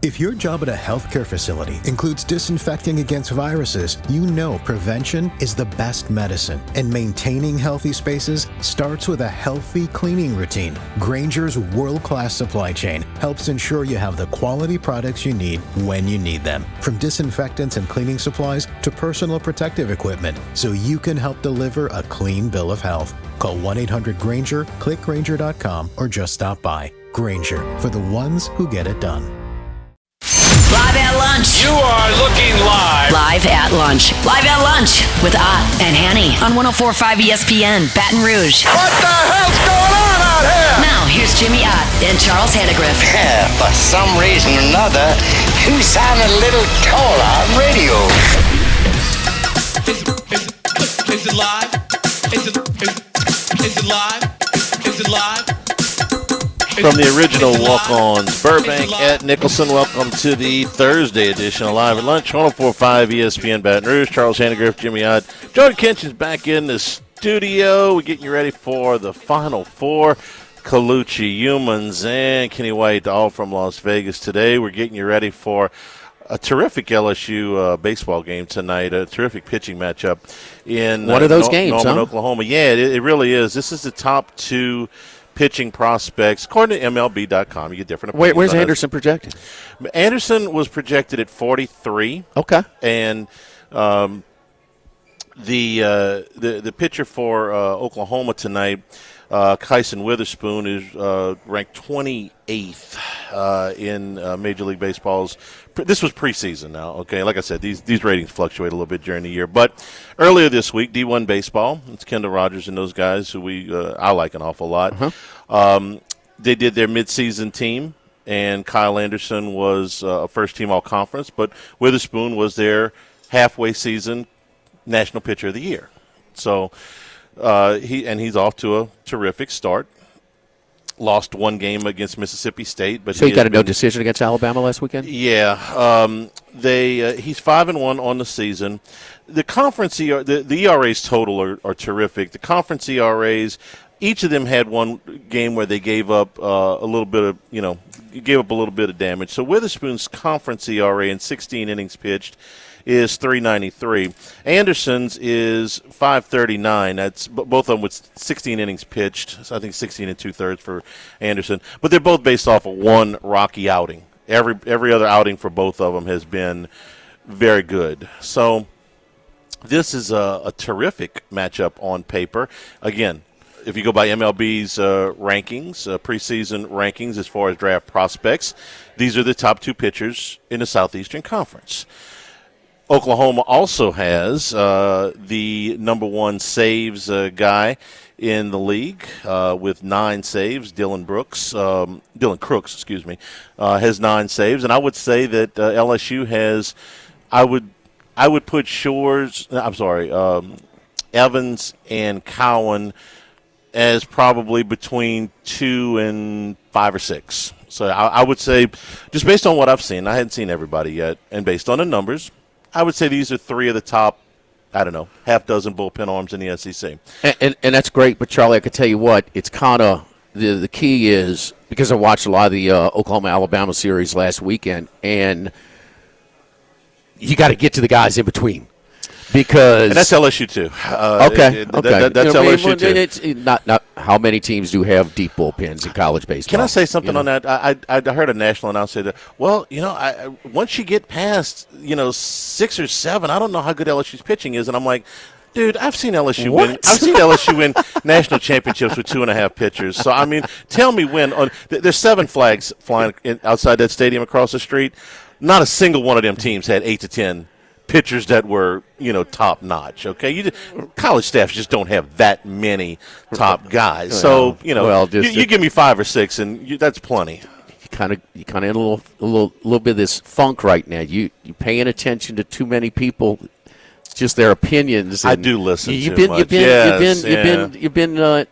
If your job at a healthcare facility includes disinfecting against viruses, you know prevention is the best medicine. And maintaining healthy spaces starts with a healthy cleaning routine. Grainger's world-class supply chain helps ensure you have the quality products you need when you need them. From disinfectants and cleaning supplies to personal protective equipment, so you can help deliver a clean bill of health. Call 1-800-GRAINGER, click Grainger.com, or just stop by. Grainger, for the ones who get it done. Live at lunch. You are looking live. Live at lunch. Live at lunch with Ott and Hanny on 104.5 ESPN, Baton Rouge. What the hell's going on out here? Now, here's Jimmy Ott and Charles Hannegriff. For some reason or another, you sound a little taller on radio. Is it live? Is it live? Is it live? From the original Walk-Ons, Burbank at Nicholson, welcome to the Thursday edition of Live at Lunch, 104.5 ESPN Baton Rouge. Charles Hannegriff, Jimmy Ott. Jordan Kenshin's back in the studio. We're getting you ready for the Final Four. Colucci, Humans, and Kenny White, all from Las Vegas today. We're getting you ready for a terrific LSU baseball game tonight, a terrific pitching matchup in one of those games, Norman, Oklahoma. Yeah, it really is. This is the top two pitching prospects, according to MLB.com. You get different opinions. Where's Anderson projected? Anderson was projected at 43. Okay. And the pitcher for Oklahoma tonight, Kyson Witherspoon, is ranked 28th in Major League Baseball's. This was preseason now, okay? Like I said, these ratings fluctuate a little bit during the year. But earlier this week, D1 Baseball, it's Kendall Rogers and those guys who I like an awful lot. They did their midseason team, and Kyle Anderson was a first-team all-conference, but Witherspoon was their halfway season National Pitcher of the Year. So he's off to a terrific start. Lost one game against Mississippi State, but so he got a no decision against Alabama last weekend. Yeah, he's 5-1 on the season. The conference the ERAs total are terrific. The conference ERAs, each of them had one game where they gave up a little bit of damage. So Witherspoon's conference ERA in 16 innings pitched is 3.93. Anderson's is 5.39. That's both of them with 16 innings pitched. So I think 16 and 2/3 for Anderson. But they're both based off of one rocky outing. Every other outing for both of them has been very good. So this is a terrific matchup on paper. Again, if you go by MLB's rankings, preseason rankings as far as draft prospects, these are the top two pitchers in the Southeastern Conference. Oklahoma also has the number one saves guy in the league with 9 saves. Dylan Crooks, has 9 saves, and I would say that LSU has. I would put Evans and Cowan as probably between 2 and 5 or 6. So I would say, just based on what I've seen, I hadn't seen everybody yet, and based on the numbers, I would say these are 3 of the top, half dozen bullpen arms in the SEC. And that's great, but Charlie, I could tell you what, it's kind of the key is, because I watched a lot of the Oklahoma-Alabama series last weekend, and you got to get to the guys in between. And that's LSU too. Okay. That's LSU too. It's not how many teams do have deep bullpens in college baseball. Can I say something on that? I heard a national announcer say that. Well, once you get past 6 or 7, I don't know how good LSU's pitching is, and I'm like, dude, I've seen LSU win. I've seen LSU win national championships with 2.5 pitchers. So I mean, tell me when. There's 7 flags flying outside that stadium across the street. Not a single one of them teams had 8 to 10 pitchers that were, top notch. Okay, college staffs just don't have that many top guys. So you give me 5 or 6, and that's plenty. You kind of in a little bit of this funk right now. You paying attention to too many people, just their opinions. I do listen. You've too been much. you've been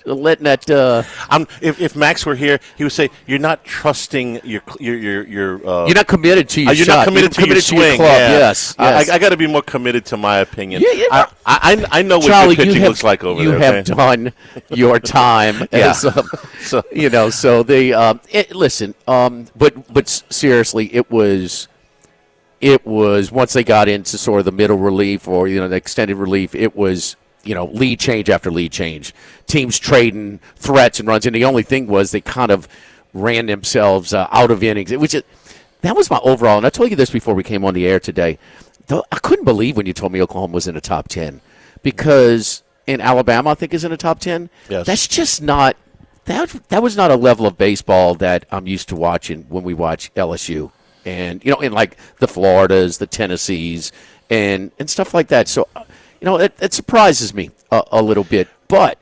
letting that. If Max were here, he would say, "You're not trusting your you're not committed to your you're shot. not committed to your swing. Your club. Yeah. Yes. I got to be more committed to my opinion. Yeah. I know what Charlie, good pitching looks like over you there. have okay? done your time. Yeah. As, So so they listen. But seriously, it was once they got into sort of the middle relief or the extended relief, it was lead change after lead change, teams trading threats and runs, and the only thing was they kind of ran themselves out of innings. That was my overall, and I told you this before we came on the air today. I couldn't believe when you told me Oklahoma was in the top 10 because in Alabama I think is in the top 10. Yes. That's just not that was not a level of baseball that I'm used to watching when we watch LSU. And, in like the Floridas, the Tennessees, and stuff like that. So, it surprises me a little bit. But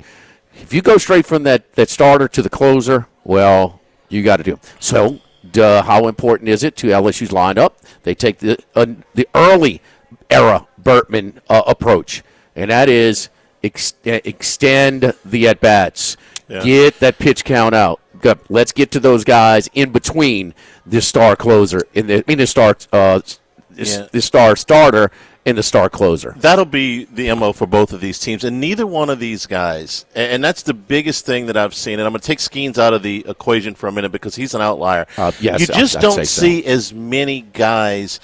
if you go straight from that starter to the closer, well, you got to do it. So, how important is it to LSU's lineup? They take the early era Bertman approach, and that is extend the at-bats. Yeah. Get that pitch count out. Good. Let's get to those guys in between the star closer the star starter and the star closer. That'll be the MO for both of these teams, and neither one of these guys. And that's the biggest thing that I've seen. And I'm going to take Skeens out of the equation for a minute because he's an outlier. Yes, you just don't see as many guys.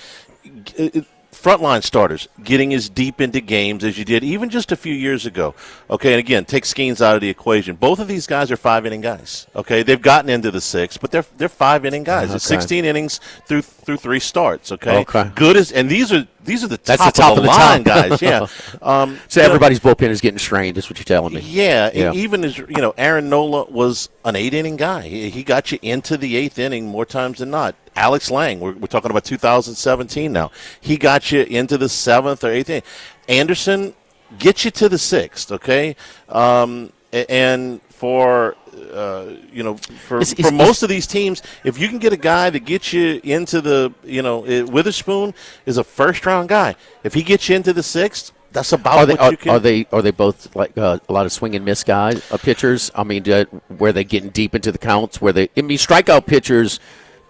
Frontline starters getting as deep into games as you did even just a few years ago. Okay, and again, take Skeens out of the equation. Both of these guys are 5-inning guys. Okay, they've gotten into the 6, but they're 5-inning guys. Okay. It's 16 innings through 3 starts. Okay, good as and these are the top of the line guys. Yeah. So everybody's bullpen is getting strained. Is what you're telling me? Yeah. Even as Aaron Nola was an 8-inning guy. He got you into the 8th inning more times than not. Alex Lang, we're talking about 2017 now. He got you into the 7th or 8th inning. Anderson gets you to the 6th, okay? And for most of these teams, if you can get a guy that gets you into the, Witherspoon is a first-round guy. If he gets you into the 6th, that's about what you can. Are they both like a lot of swing and miss guys, pitchers? I mean, where they getting deep into the counts? Strikeout pitchers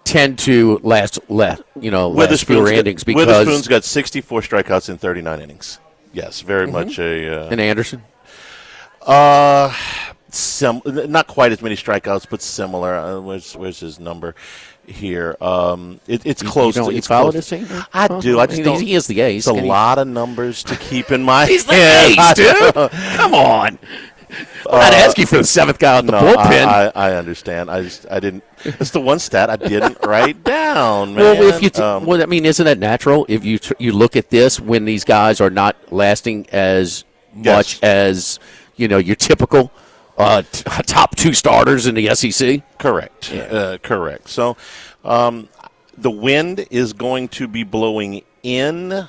tend to last fewer innings because Witherspoon's got 64 strikeouts in 39 innings. Yes, very much a. And Anderson. Not quite as many strikeouts, but similar. Where's his number here? It's close. You follow this team? I do. I just don't. He is the ace. It's a lot of numbers to keep in mind. He's the ace, dude. Come on. I'm not asking for the 7th guy on the bullpen. I understand. I didn't. That's the one stat I didn't write down, man. Well, isn't that natural? If you look at this, when these guys are not lasting as much as your typical top 2 starters in the SEC. Correct. Yeah. Correct. So, the wind is going to be blowing in.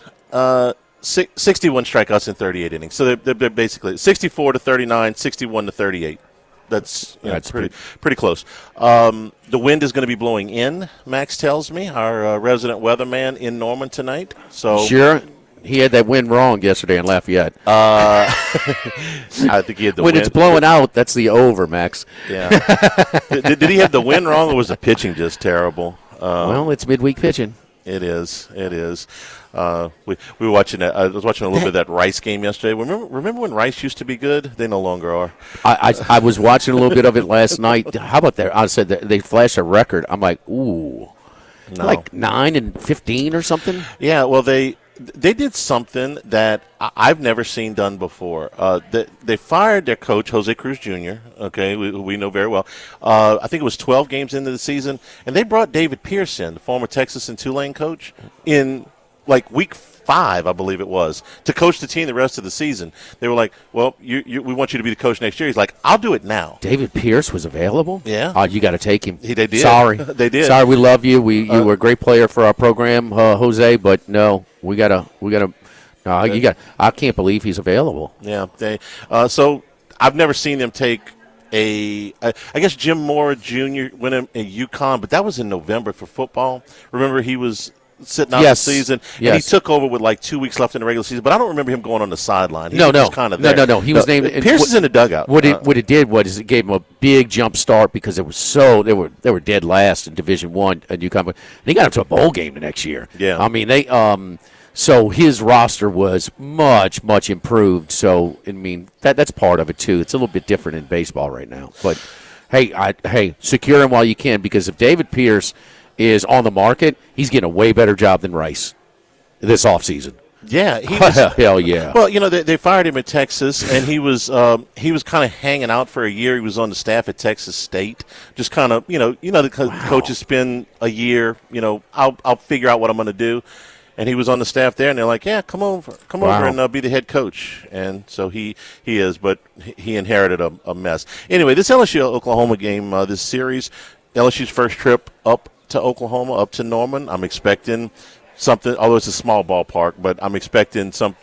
61 strikeouts in 38 innings. So they're basically 64 to 39, 61 to 38. That's pretty close. The wind is going to be blowing in, Max tells me, our resident weatherman in Norman tonight. So sure. He had that wind wrong yesterday in Lafayette. I think he had the when wind. It's blowing out, that's the over, Max. Yeah. did he have the wind wrong, or was the pitching just terrible? Well, it's midweek pitching. It is. We were watching that. I was watching a little bit of that Rice game yesterday. Remember when Rice used to be good? They no longer are. I was watching a little bit of it last night. How about that? I said that they flashed a record. I'm like, ooh, like 9-15 or something. Yeah. Well, they did something that I've never seen done before. They fired their coach, Jose Cruz Jr., okay, we know very well. I think it was 12 games into the season, and they brought David Pearson, the former Texas and Tulane coach, in like week 5, I believe it was, to coach the team the rest of the season. They were like, well, we want you to be the coach next year. He's like, I'll do it now. David Pierce was available? Yeah. Oh, you got to take him. They did. Sorry. They did. Sorry, we love you. You were a great player for our program, Jose, but no, we got to I can't believe he's available. Yeah. So I've never seen them take I guess Jim Moore Jr. went in UConn, but that was in November for football. Remember, he was sitting out the season, and he took over with like 2 weeks left in the regular season. But I don't remember him going on the sideline. He was kind of there. No. He was named. Pierce is in the dugout. What it did was it gave him a big jump start because it was they were dead last in Division I at UConn. And he got up to a bowl game the next year. Yeah, I mean they. So his roster was much, much improved. So I mean that's part of it too. It's a little bit different in baseball right now. But hey, secure him while you can, because if David Pierce is on the market, he's getting a way better job than Rice this offseason. Yeah, hell yeah. Well, they fired him at Texas, and he was kind of hanging out for a year. He was on the staff at Texas State, just kind of the coaches spend a year. I'll figure out what I'm going to do. And he was on the staff there, and they're like, "Yeah, come over and be the head coach." And so he is, but he inherited a mess. Anyway, this LSU-Oklahoma game, this series, LSU's first trip up to Oklahoma, up to Norman. I'm expecting something, although it's a small ballpark, but I'm expecting some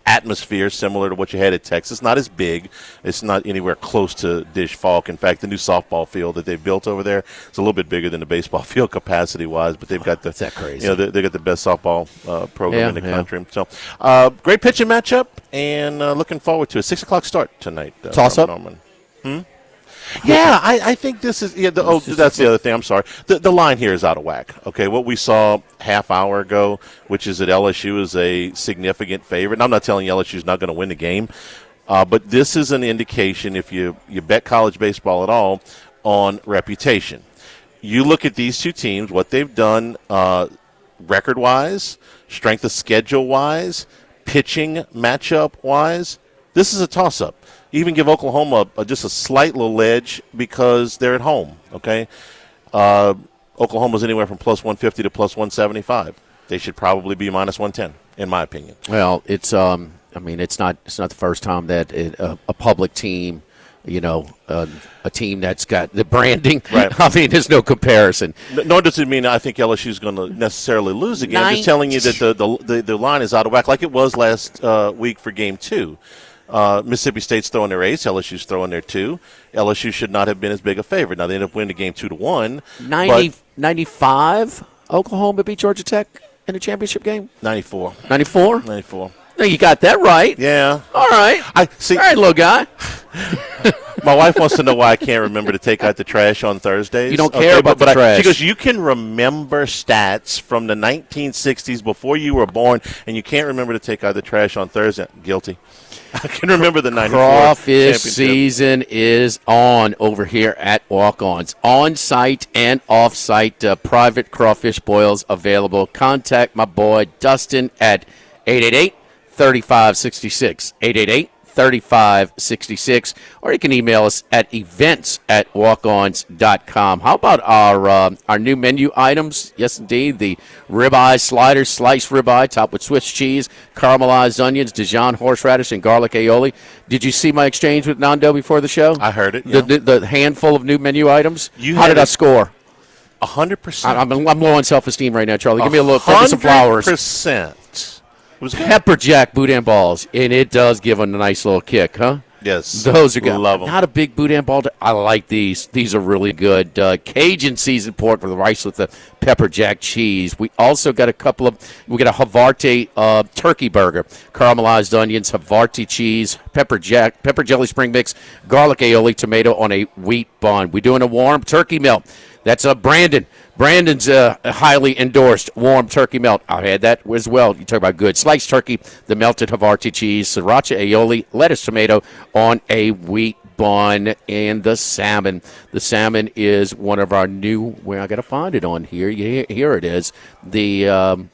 atmosphere similar to what you had at Texas. Not as big. It's not anywhere close to Dish Falk. In fact, the new softball field that they've built over there is a little bit bigger than the baseball field capacity-wise, but they've got that crazy. They got the best softball program in the country. So, great pitching matchup, and looking forward to a 6 o'clock start tonight. Toss up. Norman. Yeah, I think this is that's the other thing. I'm sorry. The line here is out of whack. Okay, what we saw half hour ago, which is that LSU is a significant favorite. And I'm not telling you LSU's not going to win the game, but this is an indication, if you bet college baseball at all, on reputation. You look at these two teams, what they've done record-wise, strength of schedule-wise, pitching matchup-wise. This is a toss-up. Even give Oklahoma just a slight little edge because they're at home, okay? Oklahoma's anywhere from plus 150 to plus 175. They should probably be minus 110, in my opinion. Well, it's it's not the first time that a public team, a team that's got the branding. Right. I mean, there's no comparison. Nor does it mean I think LSU's going to necessarily lose again. I'm just telling you that the line is out of whack, like it was last week for Game 2. Mississippi State's throwing their ace. LSU's throwing their 2. LSU should not have been as big a favorite. Now, they ended up winning the game 2-1. 95, Oklahoma beat Georgia Tech in a championship game? 94. 94? 94. No, you got that right. Yeah. All right. All right, little guy. My wife wants to know why I can't remember to take out the trash on Thursdays. You don't care about the trash. She goes, you can remember stats from the 1960s before you were born, and you can't remember to take out the trash on Thursday. Guilty. I can remember the 94 Crawfish season is on over here at Walk-Ons. On-site and off-site private crawfish boils available. Contact my boy Dustin at 888-3566. 888-3566. Or you can email us at events@walkons.com. How about our new menu items? Yes, indeed. The ribeye sliders, sliced ribeye, topped with Swiss cheese, caramelized onions, Dijon horseradish, and garlic aioli. Did you see my exchange with Nando before the show? I heard it. Yeah. The handful of new menu items? How did I score? 100%. I'm low on self-esteem right now, Charlie. Give me a little, give me some flowers. 100%. Pepper jack boudin balls, and it does give them a nice little kick, huh? Yes. Those are good. Love them. Not a big boudin ball. I like these. These are really good. Cajun seasoned pork for the rice with the pepper jack cheese. We also got we got a Havarti turkey burger, caramelized onions, Havarti cheese, pepper jelly spring mix, garlic aioli, tomato on a wheat bun. We're doing a warm turkey melt. That's Brandon. Brandon's highly endorsed warm turkey melt. I had that as well. You talk about good. Sliced turkey, the melted Havarti cheese, sriracha aioli, lettuce, tomato on a wheat bun, and the salmon. The salmon is one of our new, I got to find it on here. Here it is. Damn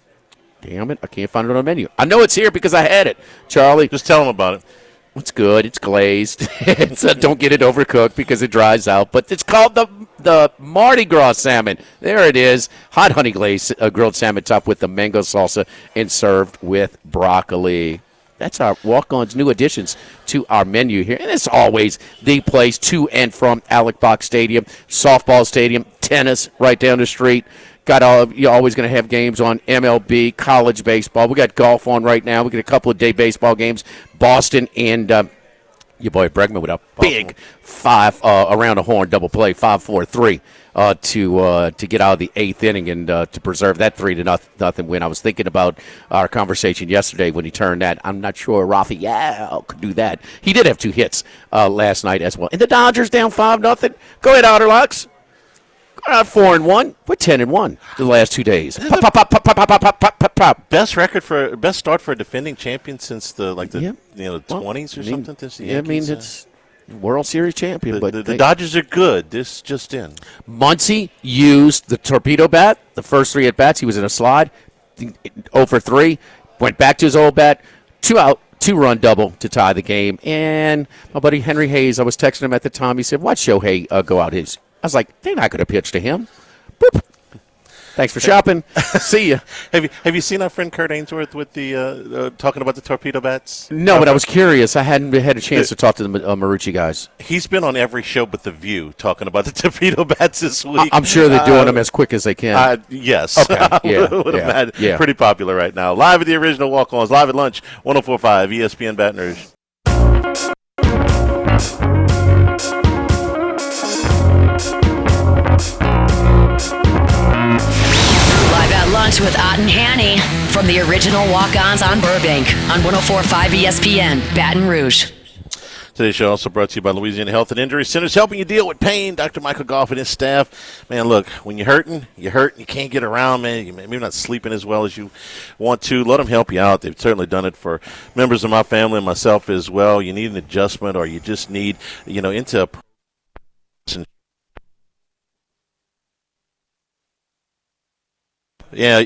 it, I can't find it on the menu. I know it's here because I had it. Charlie. Just tell them about it. It's good. It's glazed. Don't get it overcooked because it dries out. But it's called the Mardi Gras salmon. There it is. Hot honey glazed grilled salmon topped with the mango salsa and served with broccoli. That's our Walk-On's new additions to our menu here. And it's always the place to and from Alec Box Stadium, softball stadium, tennis right down the street. You're always going to have games on MLB, college baseball. We got golf on right now. We got a couple of day baseball games. Boston and your boy Bregman with a big 5 around the horn double play, 5-4-3 to get out of the 8th inning and to preserve that 3-0 win. I was thinking about our conversation yesterday when he turned that. I'm not sure Raphael could do that. He did have 2 hits last night as well. And the Dodgers down 5-0. Go ahead, Outerlocks. Go out 4-1. We're 10-1 the last 2 days. Pop, pop, pop, pop, pop, pop, pop, pop, pop, pop. Best start for a defending champion since the 20s or something. Since the Yankees, it's World Series champion. The Dodgers are good. This just in. Muncy used the torpedo bat. The first 3 at bats, he was in a slide. 0 for 3. Went back to his old bat. 2 out. 2-run double to tie the game. And my buddy Henry Hayes, I was texting him at the time. He said, "Watch Shohei go out his." I was like, "They're not going to pitch to him." Boop. Thanks for shopping. See ya. Have you seen our friend Kurt Ainsworth with the talking about the torpedo bats? No, but I was curious. I hadn't had a chance to talk to the Marucci guys. He's been on every show but The View talking about the torpedo bats this week. I'm sure they're doing them as quick as they can. Yes. Okay. Yeah. Pretty popular right now. Live at the original Walk-Ons, live at lunch, 104.5 ESPN Baton Rouge. Lunch with Ott and Hanny from the original Walk-Ons on Burbank on 104.5 ESPN, Baton Rouge. Today's show also brought to you by Louisiana Health and Injury Centers, helping you deal with pain. Dr. Michael Goff and his staff. Man, look, when you're hurting, you can't get around, man. You're maybe not sleeping as well as you want to. Let them help you out. They've certainly done it for members of my family and myself as well. You need an adjustment or you just need, into a yeah,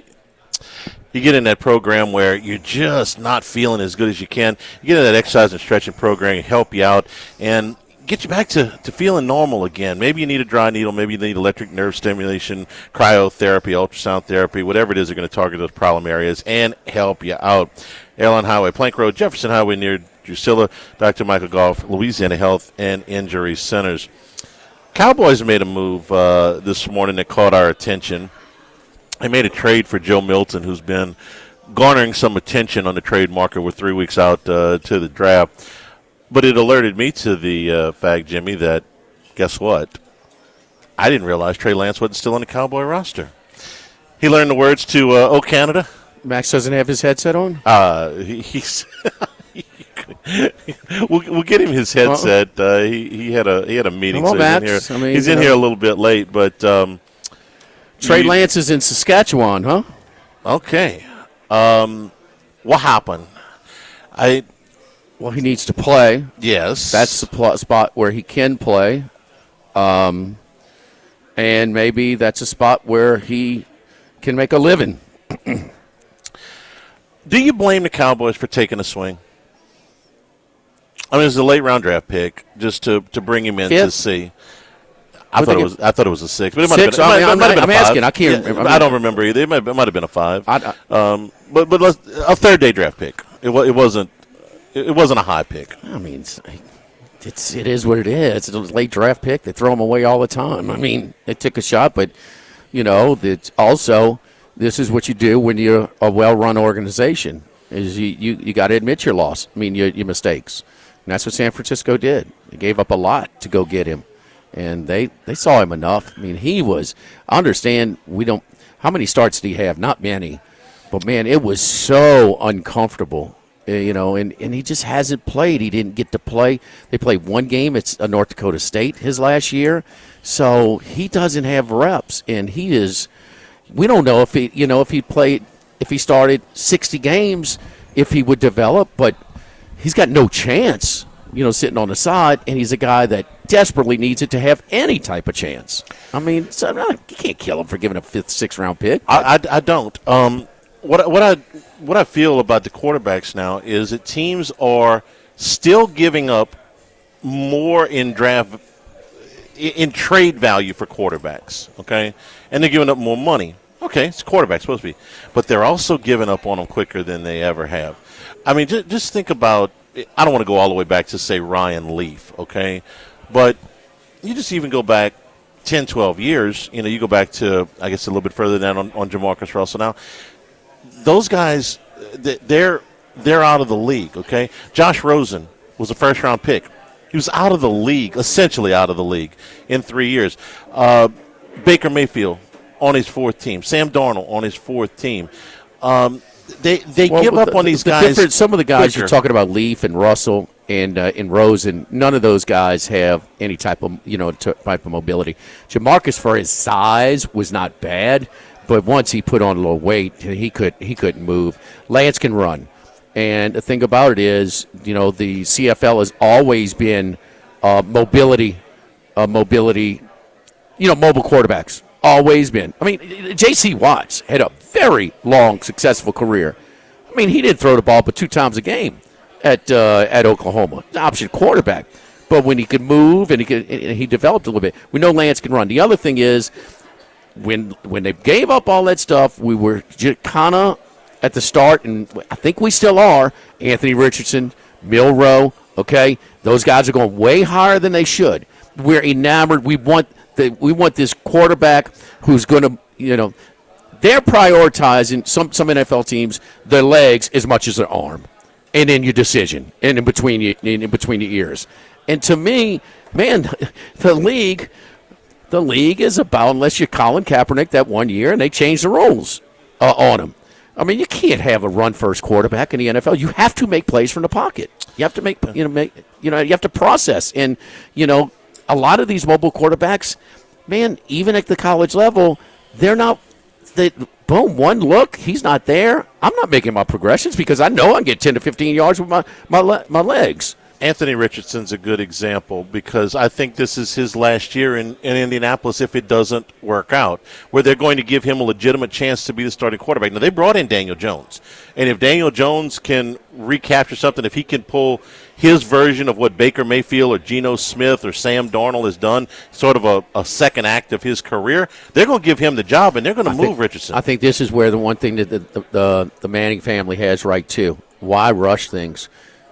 you get in that program where you're just not feeling as good as you can. You get in that exercise and stretching program and help you out and get you back to feeling normal again. Maybe you need a dry needle. Maybe you need electric nerve stimulation, cryotherapy, ultrasound therapy, whatever it is, they're going to target those problem areas and help you out. Airline Highway, Plank Road, Jefferson Highway near Drusilla, Dr. Michael Goff, Louisiana Health and Injury Centers. Cowboys made a move this morning that caught our attention. They made a trade for Joe Milton, who's been garnering some attention on the trade market. We're 3 weeks out to the draft. But it alerted me to the fact, Jimmy, that guess what? I didn't realize Trey Lance wasn't still on the Cowboy roster. He learned the words to "Oh Canada." Max doesn't have his headset on? He's we'll get him his headset. He had a meeting. Well, so he's in here a little bit late, but Trey Lance is in Saskatchewan, huh? Okay. What happened? Well, he needs to play. Yes. That's the spot where he can play. And maybe that's a spot where he can make a living. Do you blame the Cowboys for taking a swing? I mean, it was a late round draft pick just to bring him in to see. I thought it was a 6, but it might have been. I'm a 5. asking. I can't. Yeah, I don't remember either. It might have been a 5. But a third day draft pick. It wasn't a high pick. I mean, it is what it is. It's a late draft pick. They throw them away all the time. I mean, they took a shot, but that also this is what you do when you're a well-run organization. Is you got to admit your loss. I mean, your mistakes, and that's what San Francisco did. They gave up a lot to go get him. And they saw him enough. I mean, I understand how many starts did he have? Not many. But, man, it was so uncomfortable, and he just hasn't played. He didn't get to play. They played one game at North Dakota State his last year. So he doesn't have reps. And we don't know if he started 60 games, if he would develop. But he's got no chance, sitting on the side. And he's a guy that desperately needs it to have any type of chance. I mean, you can't kill him for giving a 5th, 6th round pick. I don't. What I feel about the quarterbacks now is that teams are still giving up more in trade value for quarterbacks. Okay, and they're giving up more money. Okay, it's quarterback supposed to be, but they're also giving up on them quicker than they ever have. I mean, just think about. I don't want to go all the way back to say Ryan Leaf. Okay. But you just even go back 10, 12 years, you go back to, I guess, a little bit further down on Jamarcus Russell now. Those guys, they're out of the league, okay? Josh Rosen was a first-round pick. He was out of the league, essentially out of the league, in 3 years. Baker Mayfield on his fourth team, Sam Darnold on his fourth team. They give up on these guys. Some of the guys quicker. you're talking about, Leaf and Russell and Rosen, none of those guys have any type of type of mobility. Jamarcus, for his size, was not bad, but once he put on a little weight, he couldn't move. Lance can run, and the thing about it is, the CFL has always been mobility, mobile quarterbacks. Always been. I mean, J.C. Watts had a very long, successful career. I mean, he didn't throw the ball but 2 times a game at Oklahoma. Option quarterback. But when he could move and he developed a little bit. We know Lance can run. The other thing is, when they gave up all that stuff, we were kind of at the start, and I think we still are, Anthony Richardson, Milroe, okay? Those guys are going way higher than they should. We're enamored. We want this quarterback who's going to, they're prioritizing some NFL teams their legs as much as their arm, and in your decision, and in between your ears. And to me, man, the league is about, unless you're Colin Kaepernick that one year, and they changed the rules on him. I mean, you can't have a run-first quarterback in the NFL. You have to make plays from the pocket. You have to you have to process, and a lot of these mobile quarterbacks, man, even at the college level, they're not. Boom, one look, he's not there. I'm not making my progressions because I know I can get 10 to 15 yards with my legs. Anthony Richardson's a good example because I think this is his last year in Indianapolis if it doesn't work out, where they're going to give him a legitimate chance to be the starting quarterback. Now, they brought in Daniel Jones, and if Daniel Jones can recapture something, if he can pull his version of what Baker Mayfield or Geno Smith or Sam Darnold has done, sort of a second act of his career, they're going to give him the job, and they're going to move Richardson. I think this is where the one thing that the Manning family has right, too. Why rush things?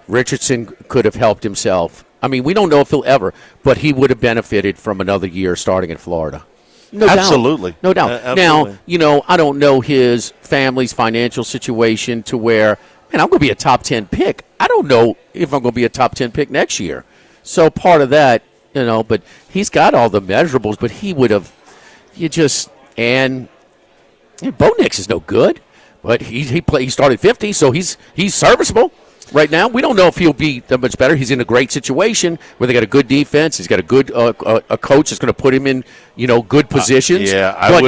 Richardson could have helped himself. I mean, we don't know if he'll ever, but he would have benefited from another year starting in Florida. No absolutely. Doubt. No doubt. Absolutely. Now, I don't know his family's financial situation to where, man, I'm going to be a top 10 pick. I don't know if I'm going to be a top 10 pick next year. So part of that, but he's got all the measurables, but he would have, and Bo Nix is no good, but he started 50, so he's serviceable. Right now, we don't know if he'll be that much better. He's in a great situation where they got a good defense. He's got a good a coach that's going to put him in, good positions. I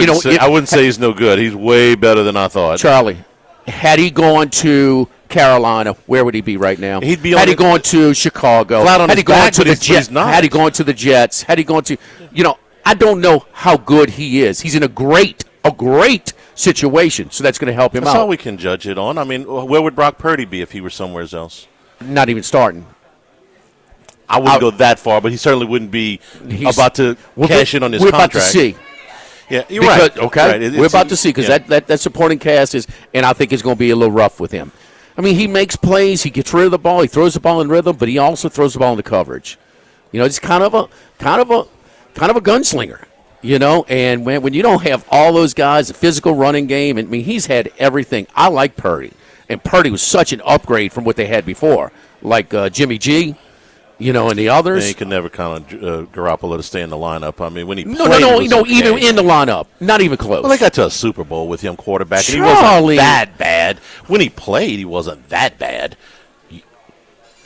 wouldn't say he's no good. He's way better than I thought. Charlie, had he gone to Carolina, where would he be right now? He'd be. Had he gone to Chicago? Had he gone to the Jets? Had he gone to the Jets? Had he gone to, I don't know how good he is. He's in a great situation, so that's going to help him out. That's all we can judge it on. I mean, where would Brock Purdy be if he were somewhere else? Not even starting. I wouldn't go that far, but he certainly wouldn't be about to cash in on his contract. We're about to see. Yeah, you're right. Okay, right. We're about to see because that supporting cast is, and I think it's going to be a little rough with him. I mean, he makes plays, he gets rid of the ball, he throws the ball in rhythm, but he also throws the ball into coverage. It's kind of a gunslinger. And when you don't have all those guys, a physical running game, I mean, he's had everything. I like Purdy, and Purdy was such an upgrade from what they had before, like Jimmy G, and the others. Yeah, you can never count on Garoppolo to stay in the lineup. I mean, when he played, even in the lineup, not even close. Well, they got to a Super Bowl with him quarterback, and he Charlie. wasn't that bad. When he played, he wasn't that bad.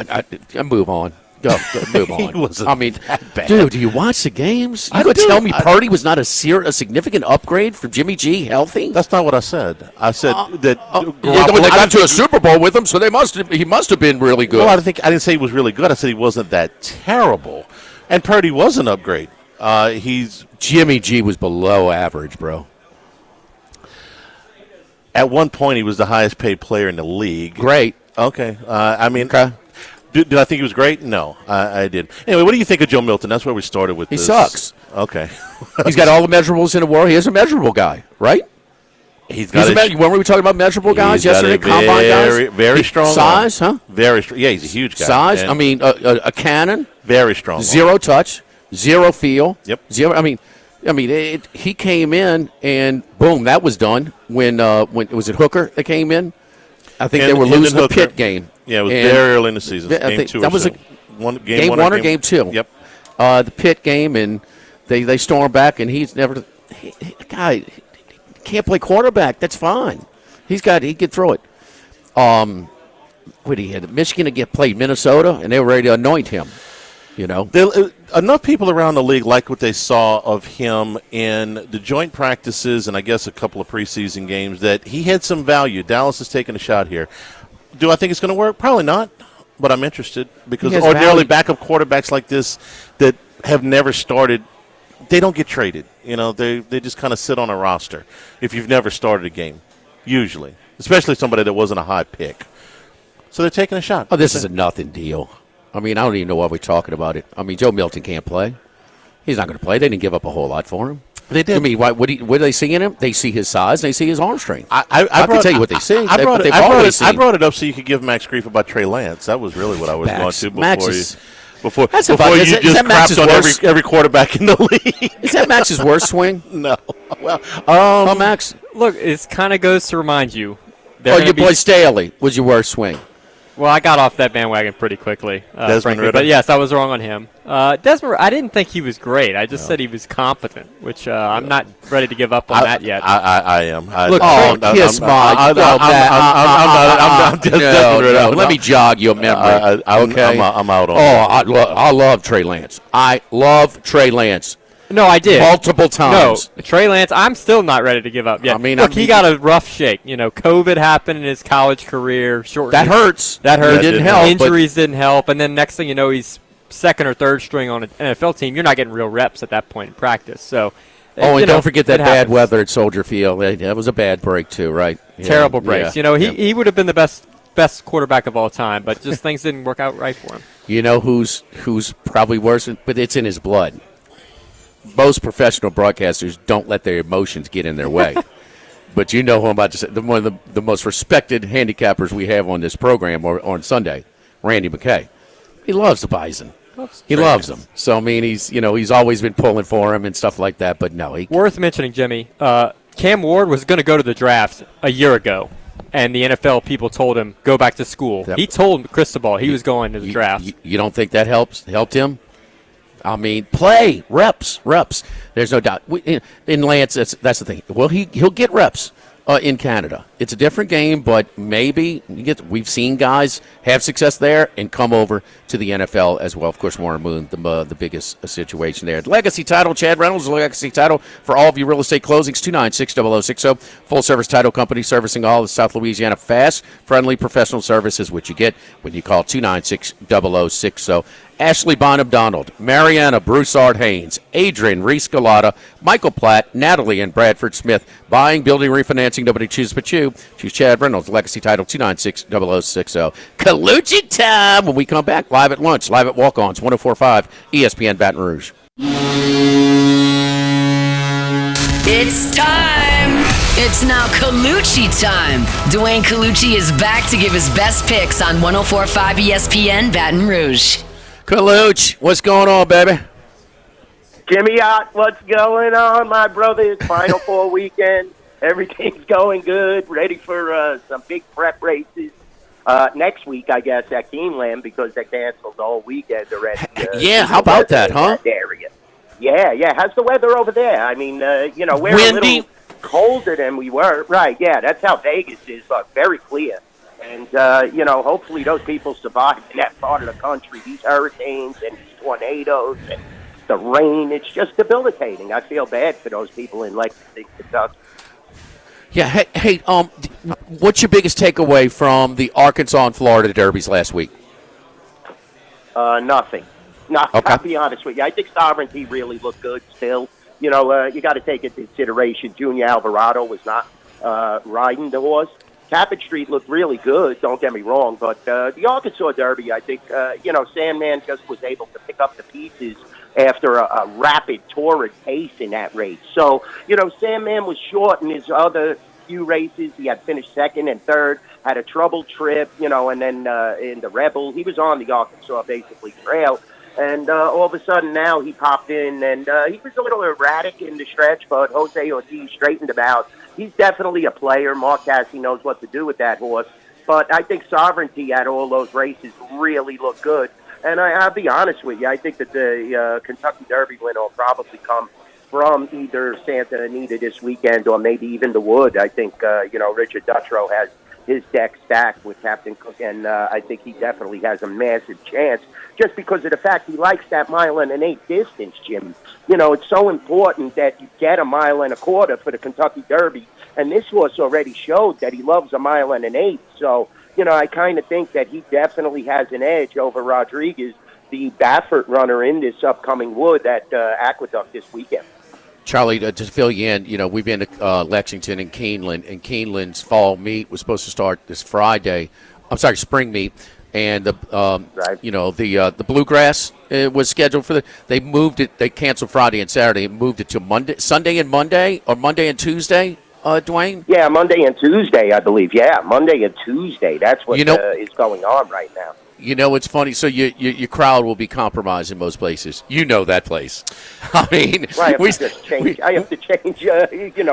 I move on. Go move on. He wasn't that bad. Dude, do you watch the games? You could tell me Purdy was not a significant upgrade for Jimmy G healthy? That's not what I said. I said that they got to a Super Bowl with him, so he must have been really good. Well, I didn't say he was really good. I said he wasn't that terrible. And Purdy was an upgrade. Jimmy G was below average, bro. At one point, he was the highest paid player in the league. Great. Okay. Did I think he was great? No, I did. Anyway, what do you think of Joe Milton? That's where we started with this. He sucks. Okay. He's got all the measurables in the world. He is a measurable guy, right? When we were talking about measurable guys yesterday, combine guys? Very strong size, arm. Huh? Very strong. Yeah, he's a huge guy. Size, a cannon. Very strong. Zero touch, zero feel. Yep. Zero. He came in and boom, that was done. When was it Hooker that came in? I think they were losing the Pitt game. Yeah, it was very early in the season. Game 2 that was game one or game 2. Yep. The Pitt game, and they stormed back, and he's never. guy can't play quarterback. That's fine. He could throw it. What he had Michigan to played Minnesota, and they were ready to anoint him. Enough people around the league like what they saw of him in the joint practices and I guess a couple of preseason games that he had some value. Dallas is taking a shot here. Do I think it's going to work? Probably not, but I'm interested because ordinarily backup quarterbacks like this that have never started, they don't get traded. They just kind of sit on a roster if you've never started a game, usually, especially somebody that wasn't a high pick. So they're taking a shot. Oh, this is a nothing deal. I mean, I don't even know why we're talking about it. I mean, Joe Milton can't play. He's not going to play. They didn't give up a whole lot for him. They did. I mean, what do they see in him? They see his size and they see his arm strength. I can tell you what they see. I brought it up so you could give Max grief about Trey Lance. That was really what I was going to before you just crapped on every quarterback in the league. Is that Max's worst swing? No. Well, Max. Look, it kind of goes to remind you. Your boy Staley was your worst swing. Well, I got off that bandwagon pretty quickly, frankly. But yes, I was wrong on him. Desmond, I didn't think he was great. I just said he was competent, which I'm not ready to give up on that yet. I am. Kiss my. Let me jog your memory. Okay, I'm out on. I love Trey Lance. I love Trey Lance. No, I did. Multiple times. No, Trey Lance, I'm still not ready to give up yet. I mean, he got a rough shake. COVID happened in his college career. That hurts. That hurt. It didn't help. Injuries didn't help. And then next thing you know, he's second or third string on an NFL team. You're not getting real reps at that point in practice. So, and don't forget that bad weather at Soldier Field. That was a bad break too, right? Terrible breaks. Yeah. He would have been the best quarterback of all time, but just things didn't work out right for him. You know who's probably worse, but it's in his blood. Most professional broadcasters don't let their emotions get in their way. But you know who I'm about to say, one of the most respected handicappers we have on this program or on Sunday, Randy McKay. He loves the Bison. He loves them. So, I mean, he's always been pulling for him and stuff like that. But, no. Worth mentioning, Jimmy, Cam Ward was going to go to the draft a year ago. And the NFL people told him, go back to school. He told Cristobal he was going to the draft. You don't think that helped him? I mean, play, reps. There's no doubt. In Lance, that's the thing. Well, he'll get reps in Canada. It's a different game, but maybe we've seen guys have success there and come over to the NFL as well. Of course, Warren Moon, the biggest situation there. Legacy Title, Chad Reynolds, Legacy Title for all of your real estate closings, 296-0060. Full-service title company servicing all of South Louisiana. Fast, friendly, professional service is what you get when you call 296-0060. Ashley Bonham Donald, Mariana Broussard Haynes, Adrian Reese Galata, Michael Platt, Natalie and Bradford Smith. Buying, building, refinancing, nobody chooses but you. Choose Chad Reynolds, Legacy Title 296-0060. Colucci time when we come back live at lunch, live at Walk-Ons, 104.5 ESPN Baton Rouge. It's time. It's now Colucci time. Dwayne Colucci is back to give his best picks on 104.5 ESPN Baton Rouge. Colucci, what's going on, baby? Jimmy Ott, what's going on, my brother? It's Final Four weekend. Everything's going good. Ready for some big prep races. Next week, I guess, at Keeneland because they canceled the whole weekend already. Yeah, how about that, huh? Area. Yeah. How's the weather over there? I mean, we're windy. A little colder than we were. Right, yeah, that's how Vegas is, very clear. And, hopefully those people survive in that part of the country. These hurricanes and these tornadoes and the rain, it's just debilitating. I feel bad for those people in Lexington, Kentucky. Yeah, hey, what's your biggest takeaway from the Arkansas and Florida derbies last week? Nothing. Okay. I'll be honest with you. I think Sovereignty really looked good still. You got to take into consideration Junior Alvarado was not riding the horse. Cabot Street looked really good, don't get me wrong, but the Arkansas Derby, I think, Sandman just was able to pick up the pieces after a rapid, torrid pace in that race. So, Sandman was short in his other few races. He had finished second and third, had a troubled trip, and then in the Rebel, he was on the Arkansas, basically, trail. And all of a sudden now he popped in, and he was a little erratic in the stretch, but Jose Ortiz straightened him out. He's definitely a player. Mark Cassie knows what to do with that horse. But I think Sovereignty at all those races really looked good. And I'll be honest with you, I think that the Kentucky Derby winner will probably come from either Santa Anita this weekend or maybe even the Wood. I think, Richard Dutrow has his deck stacked with Captain Cook, and I think he definitely has a massive chance just because of the fact he likes that 1.8 mile distance, Jim. It's so important that you get 1.25 miles for the Kentucky Derby, and this horse already showed that he loves 1.8 miles. So, I kind of think that he definitely has an edge over Rodriguez, the Baffert runner in this upcoming Wood at Aqueduct this weekend. Charlie, to fill you in, we've been to Lexington and Keeneland, and Keeneland's fall meet was supposed to start this Friday. I'm sorry, spring meet, and the the bluegrass was scheduled for they moved it. They canceled Friday and Saturday and moved it to Sunday and Monday, or Monday and Tuesday. Dwayne? Yeah, Monday and Tuesday, I believe. Yeah, Monday and Tuesday. That's what is going on right now. It's funny. So your crowd will be compromised in most places. You know that place. I mean, right, I have to change,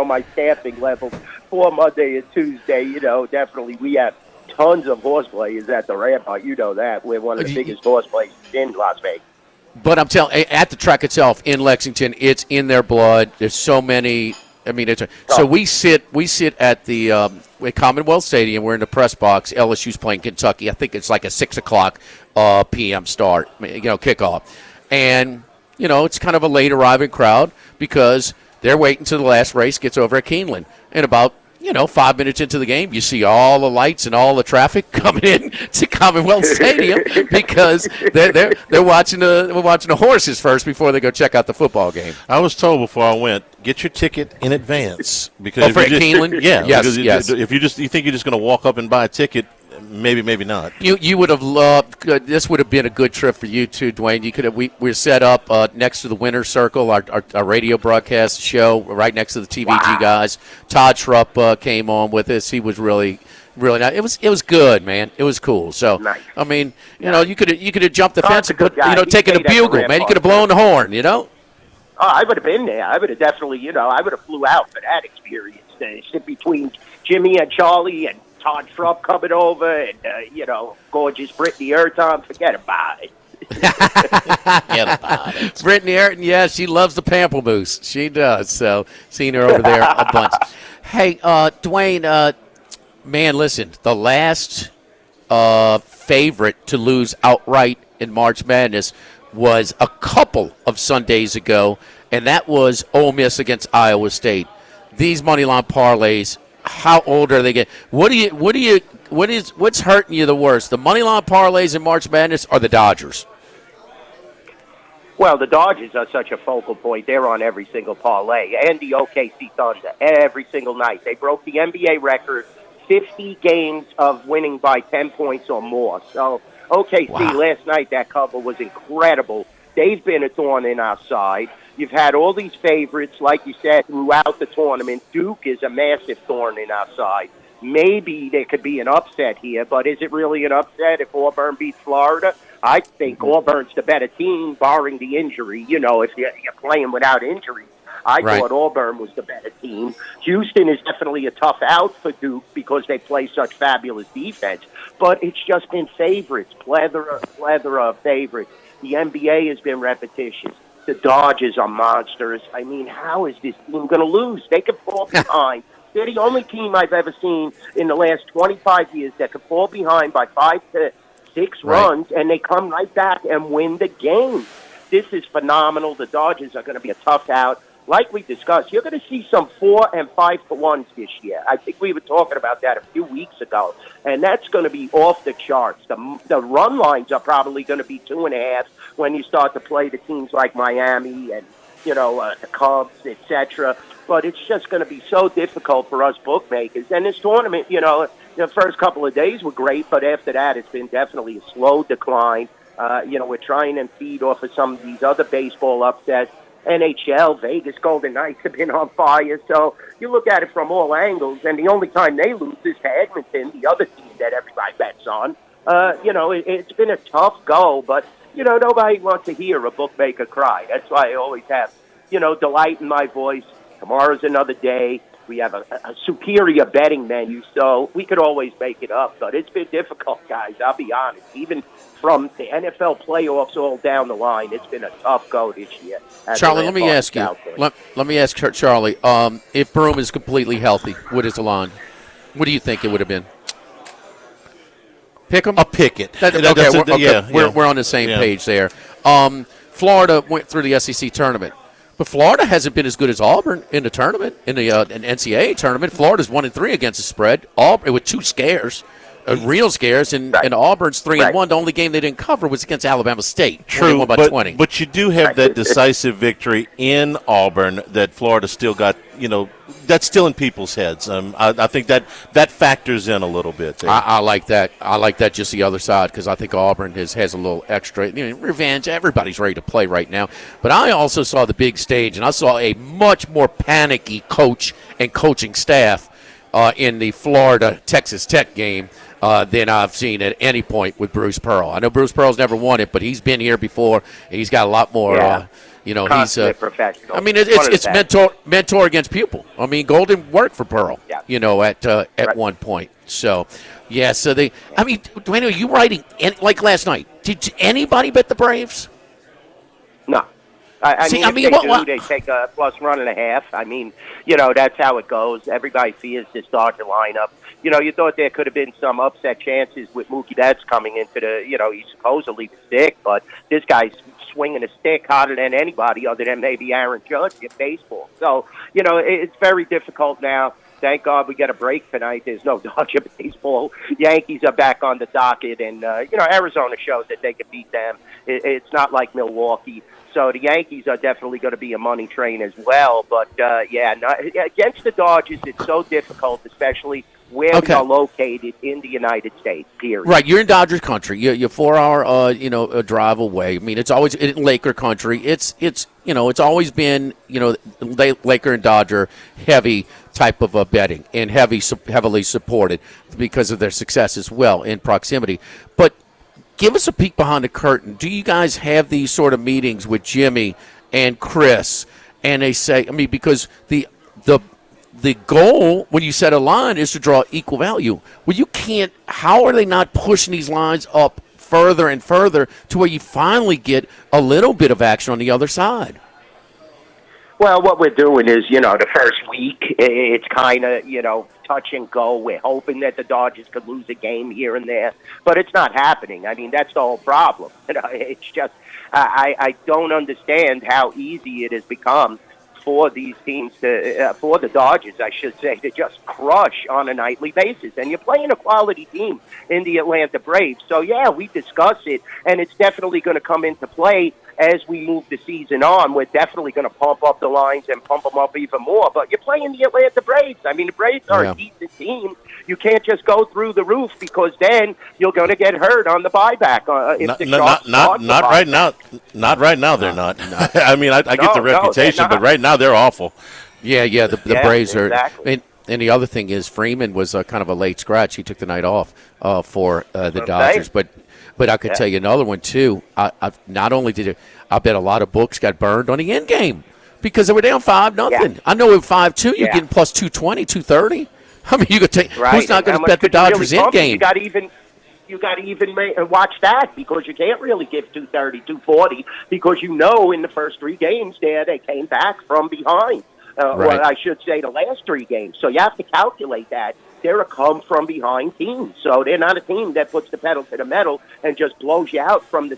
my staffing levels for Monday and Tuesday. Definitely we have tons of horse players at the Rampart. You know that. We're one of the biggest horse players in Las Vegas. But I'm telling, at the track itself in Lexington, it's in their blood. There's so many. I mean, so we sit at the at Commonwealth Stadium. We're in the press box. LSU's playing Kentucky. I think it's like a 6:00 p.m. start, kickoff, and it's kind of a late arriving crowd because they're waiting till the last race gets over at Keeneland. And about 5 minutes into the game, you see all the lights and all the traffic coming in to Commonwealth Stadium because they're watching the horses first before they go check out the football game. I was told before I went, get your ticket in advance because for Keeneland, yeah, yes. If you think you're just going to walk up and buy a ticket, maybe not. You would have loved. This would have been a good trip for you too, Dwayne. You could have. We're set up next to the Winner's Circle, our radio broadcast show, right next to the TVG guys. Todd Schrupp came on with us. He was really nice. It was good, man. It was cool. So nice. I mean, you could have jumped the fence and put taken a bugle, man. You could have blown the horn, Oh, I would have been there. I would have definitely, I would have flew out for that experience. Sit between Jimmy and Charlie and Todd Schrupp coming over and, gorgeous Brittany Erton. Forget about it. Brittany Erton, yeah, she loves the pamplemousse. She does. So, seen her over there a bunch. Hey, Dwayne, man, listen, the last favorite to lose outright in March Madness was a couple of Sundays ago, and that was Ole Miss against Iowa State. These moneyline parlays, how old are they getting? What's hurting you the worst? The moneyline parlays in March Madness or the Dodgers? Well, the Dodgers are such a focal point. They're on every single parlay. And the OKC Thunder, every single night. They broke the NBA record, 50 games of winning by 10 points or more. So OKC last night, that cover was incredible. They've been a thorn in our side. You've had all these favorites, like you said, throughout the tournament. Duke is a massive thorn in our side. Maybe there could be an upset here, but is it really an upset if Auburn beats Florida? I think Auburn's the better team, barring the injury. If you're playing without injuries. I thought Auburn was the better team. Houston is definitely a tough out for Duke because they play such fabulous defense. But it's just been favorites, plethora of favorites. The NBA has been repetitious. The Dodgers are monsters. I mean, how is this team going to lose? They can fall behind. They're the only team I've ever seen in the last 25 years that could fall behind by 5 to 6 runs, and they come right back and win the game. This is phenomenal. The Dodgers are going to be a tough out. Like we discussed, you're going to see some 4 and 5 to 1s this year. I think we were talking about that a few weeks ago, and that's going to be off the charts. The run lines are probably going to be 2.5 when you start to play the teams like Miami and the Cubs, etc. But it's just going to be so difficult for us bookmakers. And this tournament, the first couple of days were great, but after that, it's been definitely a slow decline. We're trying and feed off of some of these other baseball upsets. NHL, Vegas, Golden Knights have been on fire. So you look at it from all angles, and the only time they lose is to Edmonton, the other team that everybody bets on. It's been a tough go, but, nobody wants to hear a bookmaker cry. That's why I always have, delight in my voice. Tomorrow's another day. We have a superior betting menu, so we could always make it up. But it's been difficult, guys. I'll be honest. Even from the NFL playoffs all down the line, it's been a tough go this year. Charlie, let me ask you. Let me ask Charlie. If Broom is completely healthy, what is the line? What do you think it would have been? Pick 'em? I'll pick it. We're on the same page there. Florida went through the SEC tournament. But Florida hasn't been as good as Auburn in the tournament, in the NCAA tournament. Florida's 1-3 against the spread, Auburn with 2 scares, real scares, and Auburn's 3-1. The only game they didn't cover was against Alabama State. True, won by 20. But you do have that decisive victory in Auburn that Florida still got. That's still in people's heads. I think that factors in a little bit there. I like that. I like that just the other side because I think Auburn has a little extra revenge. Everybody's ready to play right now. But I also saw the big stage, and I saw a much more panicky coach and coaching staff in the Florida-Texas Tech game than I've seen at any point with Bruce Pearl. I know Bruce Pearl's never won it, but he's been here before. He's got a lot more he's professional. I mean, it's mentor against pupil. I mean, Golden worked for Pearl, at one point. So, Dwayne, are you writing, like last night, did anybody bet the Braves? No. They take a plus 1.5. I mean, that's how it goes. Everybody fears the starter lineup. You thought there could have been some upset chances with Mookie Betts coming into he's supposedly sick, but this guy's swinging a stick harder than anybody other than maybe Aaron Judge in baseball. So, it's very difficult now. Thank God we get a break tonight. There's no Dodger baseball. Yankees are back on the docket, and, Arizona showed that they could beat them. It's not like Milwaukee. So the Yankees are definitely going to be a money train as well. But, against the Dodgers, it's so difficult, especially where we are located in the United States, period. Right, you're in Dodgers country. You're 4-hour, drive away. I mean, it's always in Laker country. It's always been, Laker and Dodger heavy type of betting and heavily supported because of their success as well in proximity. But give us a peek behind the curtain. Do you guys have these sort of meetings with Jimmy and Chris? And they say, because the goal when you set a line is to draw equal value. Well, you can't. How are they not pushing these lines up further and further to where you finally get a little bit of action on the other side? Well, what we're doing is, the first week, it's kind of, touch and go. We're hoping that the Dodgers could lose a game here and there, but it's not happening. I mean, that's the whole problem. It's just, I don't understand how easy it has become for these teams for the Dodgers, I should say, to just crush on a nightly basis. And you're playing a quality team in the Atlanta Braves. So, we discuss it, and it's definitely going to come into play as we move the season on. We're definitely going to pump up the lines and pump them up even more. But you're playing the Atlanta Braves. I mean, the Braves are a decent team. You can't just go through the roof because then you're going to get hurt on the buyback. Not right now. Not right now. They're not. I mean, I get the reputation, but right now they're awful. Yeah. The Braves are. Exactly. And the other thing is Freeman was kind of a late scratch. He took the night off for the Dodgers, But I could tell you another one, too. I bet a lot of books got burned on the end game because they were down 5-0. Yeah. I know at 5-2, you're getting plus 220, 230. I mean, you could take who's not going to bet the Dodgers end game? You got to even watch that because you can't really give 230, 240 because in the first 3 games there they came back from behind. Or I should say the last 3 games. So you have to calculate that. They're a come-from-behind team. So they're not a team that puts the pedal to the metal and just blows you out from the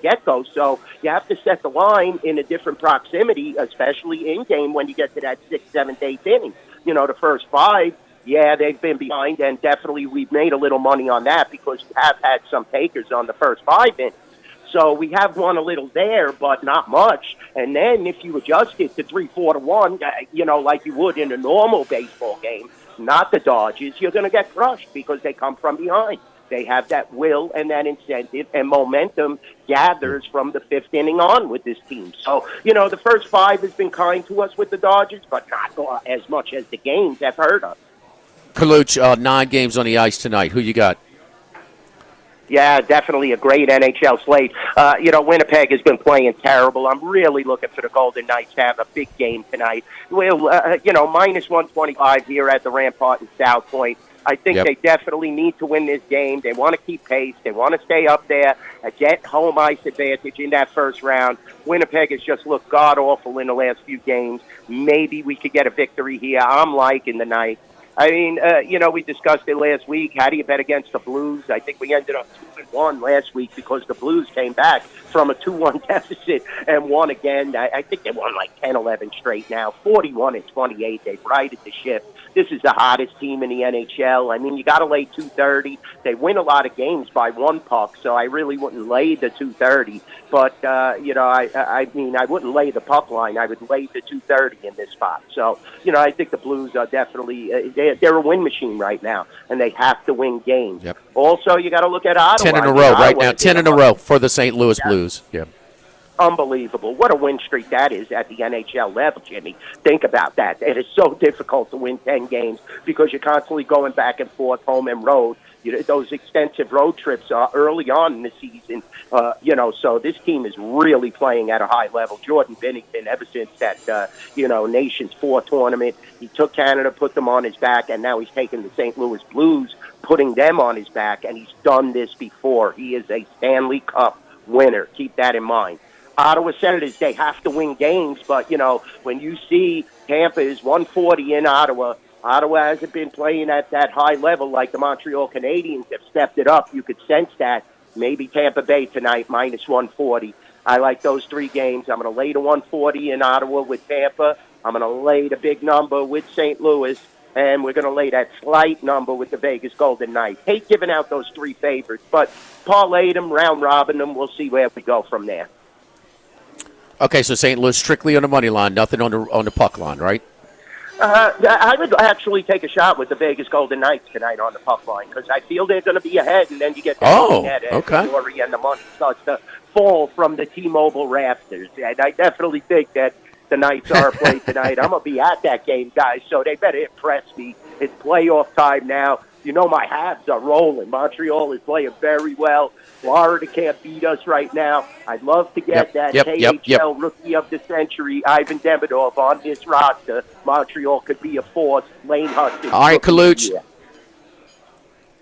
get-go. So you have to set the line in a different proximity, especially in-game when you get to that 6th, 7th, 8th inning. The first 5, they've been behind, and definitely we've made a little money on that because we have had some takers on the first 5 innings. So we have won a little there, but not much. And then if you adjust it to 3-4 to 1, like you would in a normal baseball game, not the Dodgers, you're going to get crushed because they come from behind. They have that will and that incentive, and momentum gathers from the 5th inning on with this team. So, the first 5 has been kind to us with the Dodgers, but not as much as the games have hurt us. Kaluch, 9 games on the ice tonight. Who you got? Yeah, definitely a great NHL slate. Winnipeg has been playing terrible. I'm really looking for the Golden Knights to have a big game tonight. Well, minus 125 here at the Rampart in South Point. I think they definitely need to win this game. They want to keep pace. They want to stay up there, get home ice advantage in that first round. Winnipeg has just looked god-awful in the last few games. Maybe we could get a victory here. I'm liking the Knights. I mean, we discussed it last week. How do you bet against the Blues? I think we ended up 2-1 last week because the Blues came back from a 2-1 deficit and won again. I think they won like 10, 11 straight now. 41-28. They've righted the ship. This is the hottest team in the NHL. I mean, you got to lay 230. They win a lot of games by one puck, so I really wouldn't lay the 230. But, I wouldn't lay the puck line. I would lay the 230 in this spot. So, I think the Blues are definitely they're a win machine right now, and they have to win games. Yep. Also, you got to look at Ottawa. 10 in a row right now. 10 in a row for the St. Louis Blues. Yeah. Unbelievable. What a win streak that is at the NHL level, Jimmy. Think about that. It is so difficult to win 10 games because you're constantly going back and forth, home and road. Those extensive road trips are early on in the season, so this team is really playing at a high level. Jordan Binnington, ever since that, Nations 4 tournament, he took Canada, put them on his back, and now he's taking the St. Louis Blues, putting them on his back, and he's done this before. He is a Stanley Cup winner. Keep that in mind. Ottawa Senators, they have to win games, but, when you see Tampa is 140 in Ottawa hasn't been playing at that high level like the Montreal Canadiens have stepped it up. You could sense that. Maybe Tampa Bay tonight, minus 140. I like those three games. I'm going to lay the 140 in Ottawa with Tampa. I'm going to lay the big number with St. Louis, and we're going to lay that slight number with the Vegas Golden Knights. Hate giving out those three favorites, but parlay them, round robin them. We'll see where we go from there. Okay, so St. Louis strictly on the money line, nothing on the puck line, right? I would actually take a shot with the Vegas Golden Knights tonight on the puck line because I feel they're going to be ahead, and then you get the net and the money starts to fall from the T-Mobile rafters. And I definitely think that the Knights are playing tonight. I'm going to be at that game, guys, so they better impress me. It's playoff time now. My Habs are rolling. Montreal is playing very well. Florida can't beat us right now. I'd love to get KHL Rookie of the Century, Ivan Demidov, on this roster. Montreal could be a force. Lane Hudson. All right, Kaluch. All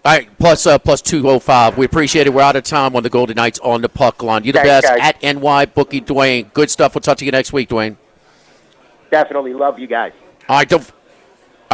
right, plus 205. We appreciate it. We're out of time on the Golden Knights on the puck line. You're the best guys. at NY Bookie, Dwayne. Good stuff. We'll talk to you next week, Dwayne. Definitely love you guys. All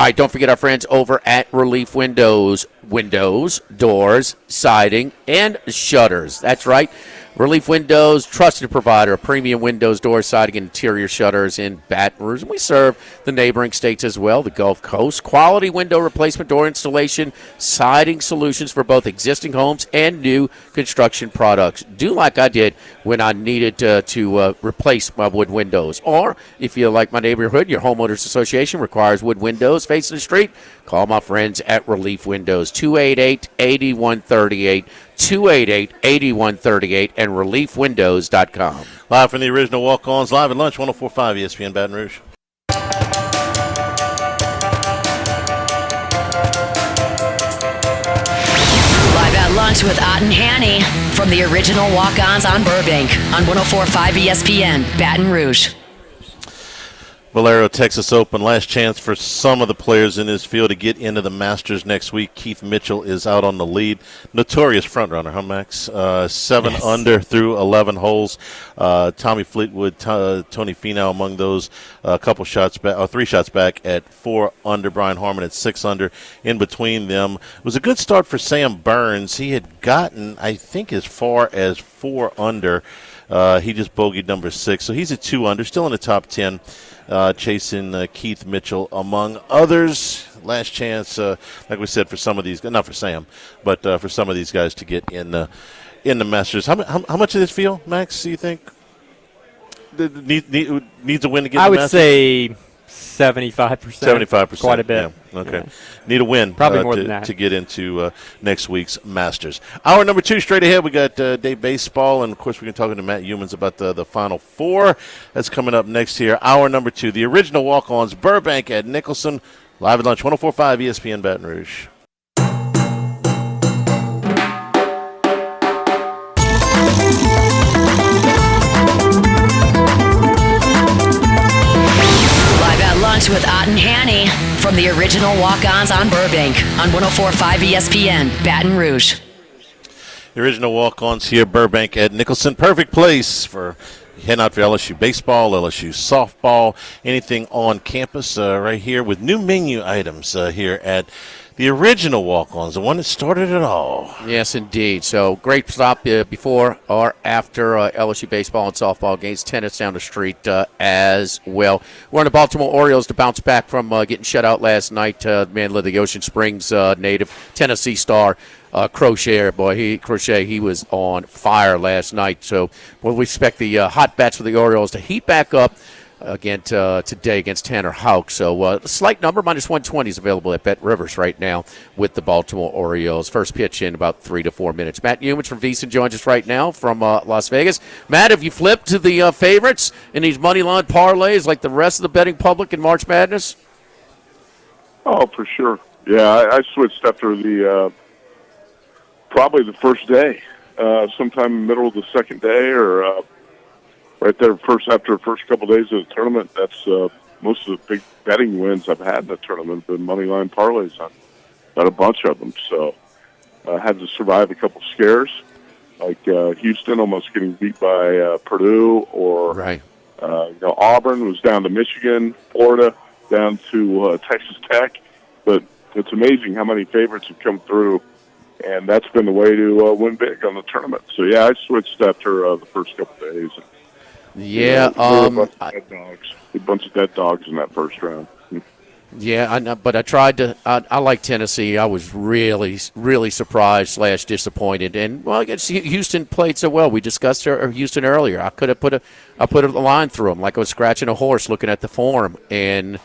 right, don't forget our friends over at Relief Windows. Windows, doors, siding, and shutters. That's right. Relief Windows, trusted provider of premium windows, doors, siding, and interior shutters in Baton Rouge. And we serve the neighboring states as well, the Gulf Coast. Quality window replacement, door installation, siding solutions for both existing homes and new construction products. Do like I did when I needed to replace my wood windows. Or if you like my neighborhood, your homeowners association requires wood windows facing the street, call my friends at Relief Windows, 288-8138. 288-8138 and reliefwindows.com. Live from the original Walk-Ons, live at lunch, 104.5 ESPN Baton Rouge. Live at lunch with Ott and Hanny from the original Walk-Ons on Burbank on 104.5 ESPN Baton Rouge. Valero Texas Open, last chance for some of the players in this field to get into the Masters next week. Keith Mitchell is out on the lead. Notorious front runner, huh, Max? 7 under through 11 holes. Tommy Fleetwood, Tony Finau among those. A couple shots back, 3 shots back at 4 under. Brian Harman at 6 under. In between them, it was a good start for Sam Burns. He had gotten, I think, as far as 4 under. He just bogeyed number 6, so he's at 2 under, still in the top 10. Chasing Keith Mitchell, among others. Last chance, like we said, for some of these, not for Sam, but for some of these guys to get in the Masters. How much of this field, Max, do you think needs a win to get in the Masters? I would say 75%. 75%. Quite a bit. Yeah. Okay. Yeah. Need a win probably more than that to get into next week's Masters. Hour number 2 straight ahead. We got day baseball, and of course we're going to talk to Matt Humans about the Final Four. That's coming up next here. Hour number 2. The original Walk-Ons, Burbank at Nicholson. Live at lunch, 104.5 ESPN Baton Rouge. Lunch with Ott and Hanny from the original Walk-Ons on Burbank on 104.5 ESPN, Baton Rouge. The original Walk-Ons here, Burbank at Nicholson. Perfect place for heading out for LSU baseball, LSU softball, anything on campus right here with new menu items here at the original Walk-Ons, the one that started it all. Yes, indeed. So great stop before or after LSU baseball and softball games. Tennis down the street as well. We're on the Baltimore Orioles to bounce back from getting shut out last night. Man led the Ocean Springs native, Tennessee star. Crochet, he was on fire last night. So we expect the hot bats for the Orioles to heat back up again today against Tanner Houck. So slight number, -120 is available at Bet Rivers right now with the Baltimore Orioles. First pitch in about 3 to 4 minutes. Matt Humans from VSiN joins us right now from Las Vegas. Matt, have you flipped to the favorites in these money line parlays like the rest of the betting public in March Madness? Oh, for sure. Yeah, I switched after the probably the first day, sometime in the middle of the second day, or right there after the first couple of days of the tournament. That's most of the big betting wins I've had in the tournament have been money line parlays on a bunch of them. So I had to survive a couple scares, like Houston almost getting beat by Purdue, or right. Auburn was down to Michigan, Florida down to Texas Tech. But it's amazing how many favorites have come through. And that's been the way to win big on the tournament. So, yeah, I switched after the first couple of days. Yeah. A bunch of dead dogs in that first round. Yeah, I know, but I tried to. I like Tennessee. I was really, really surprised / disappointed. And well, I guess Houston played so well. We discussed Houston earlier. I could have put a line through them like I was scratching a horse looking at the form. And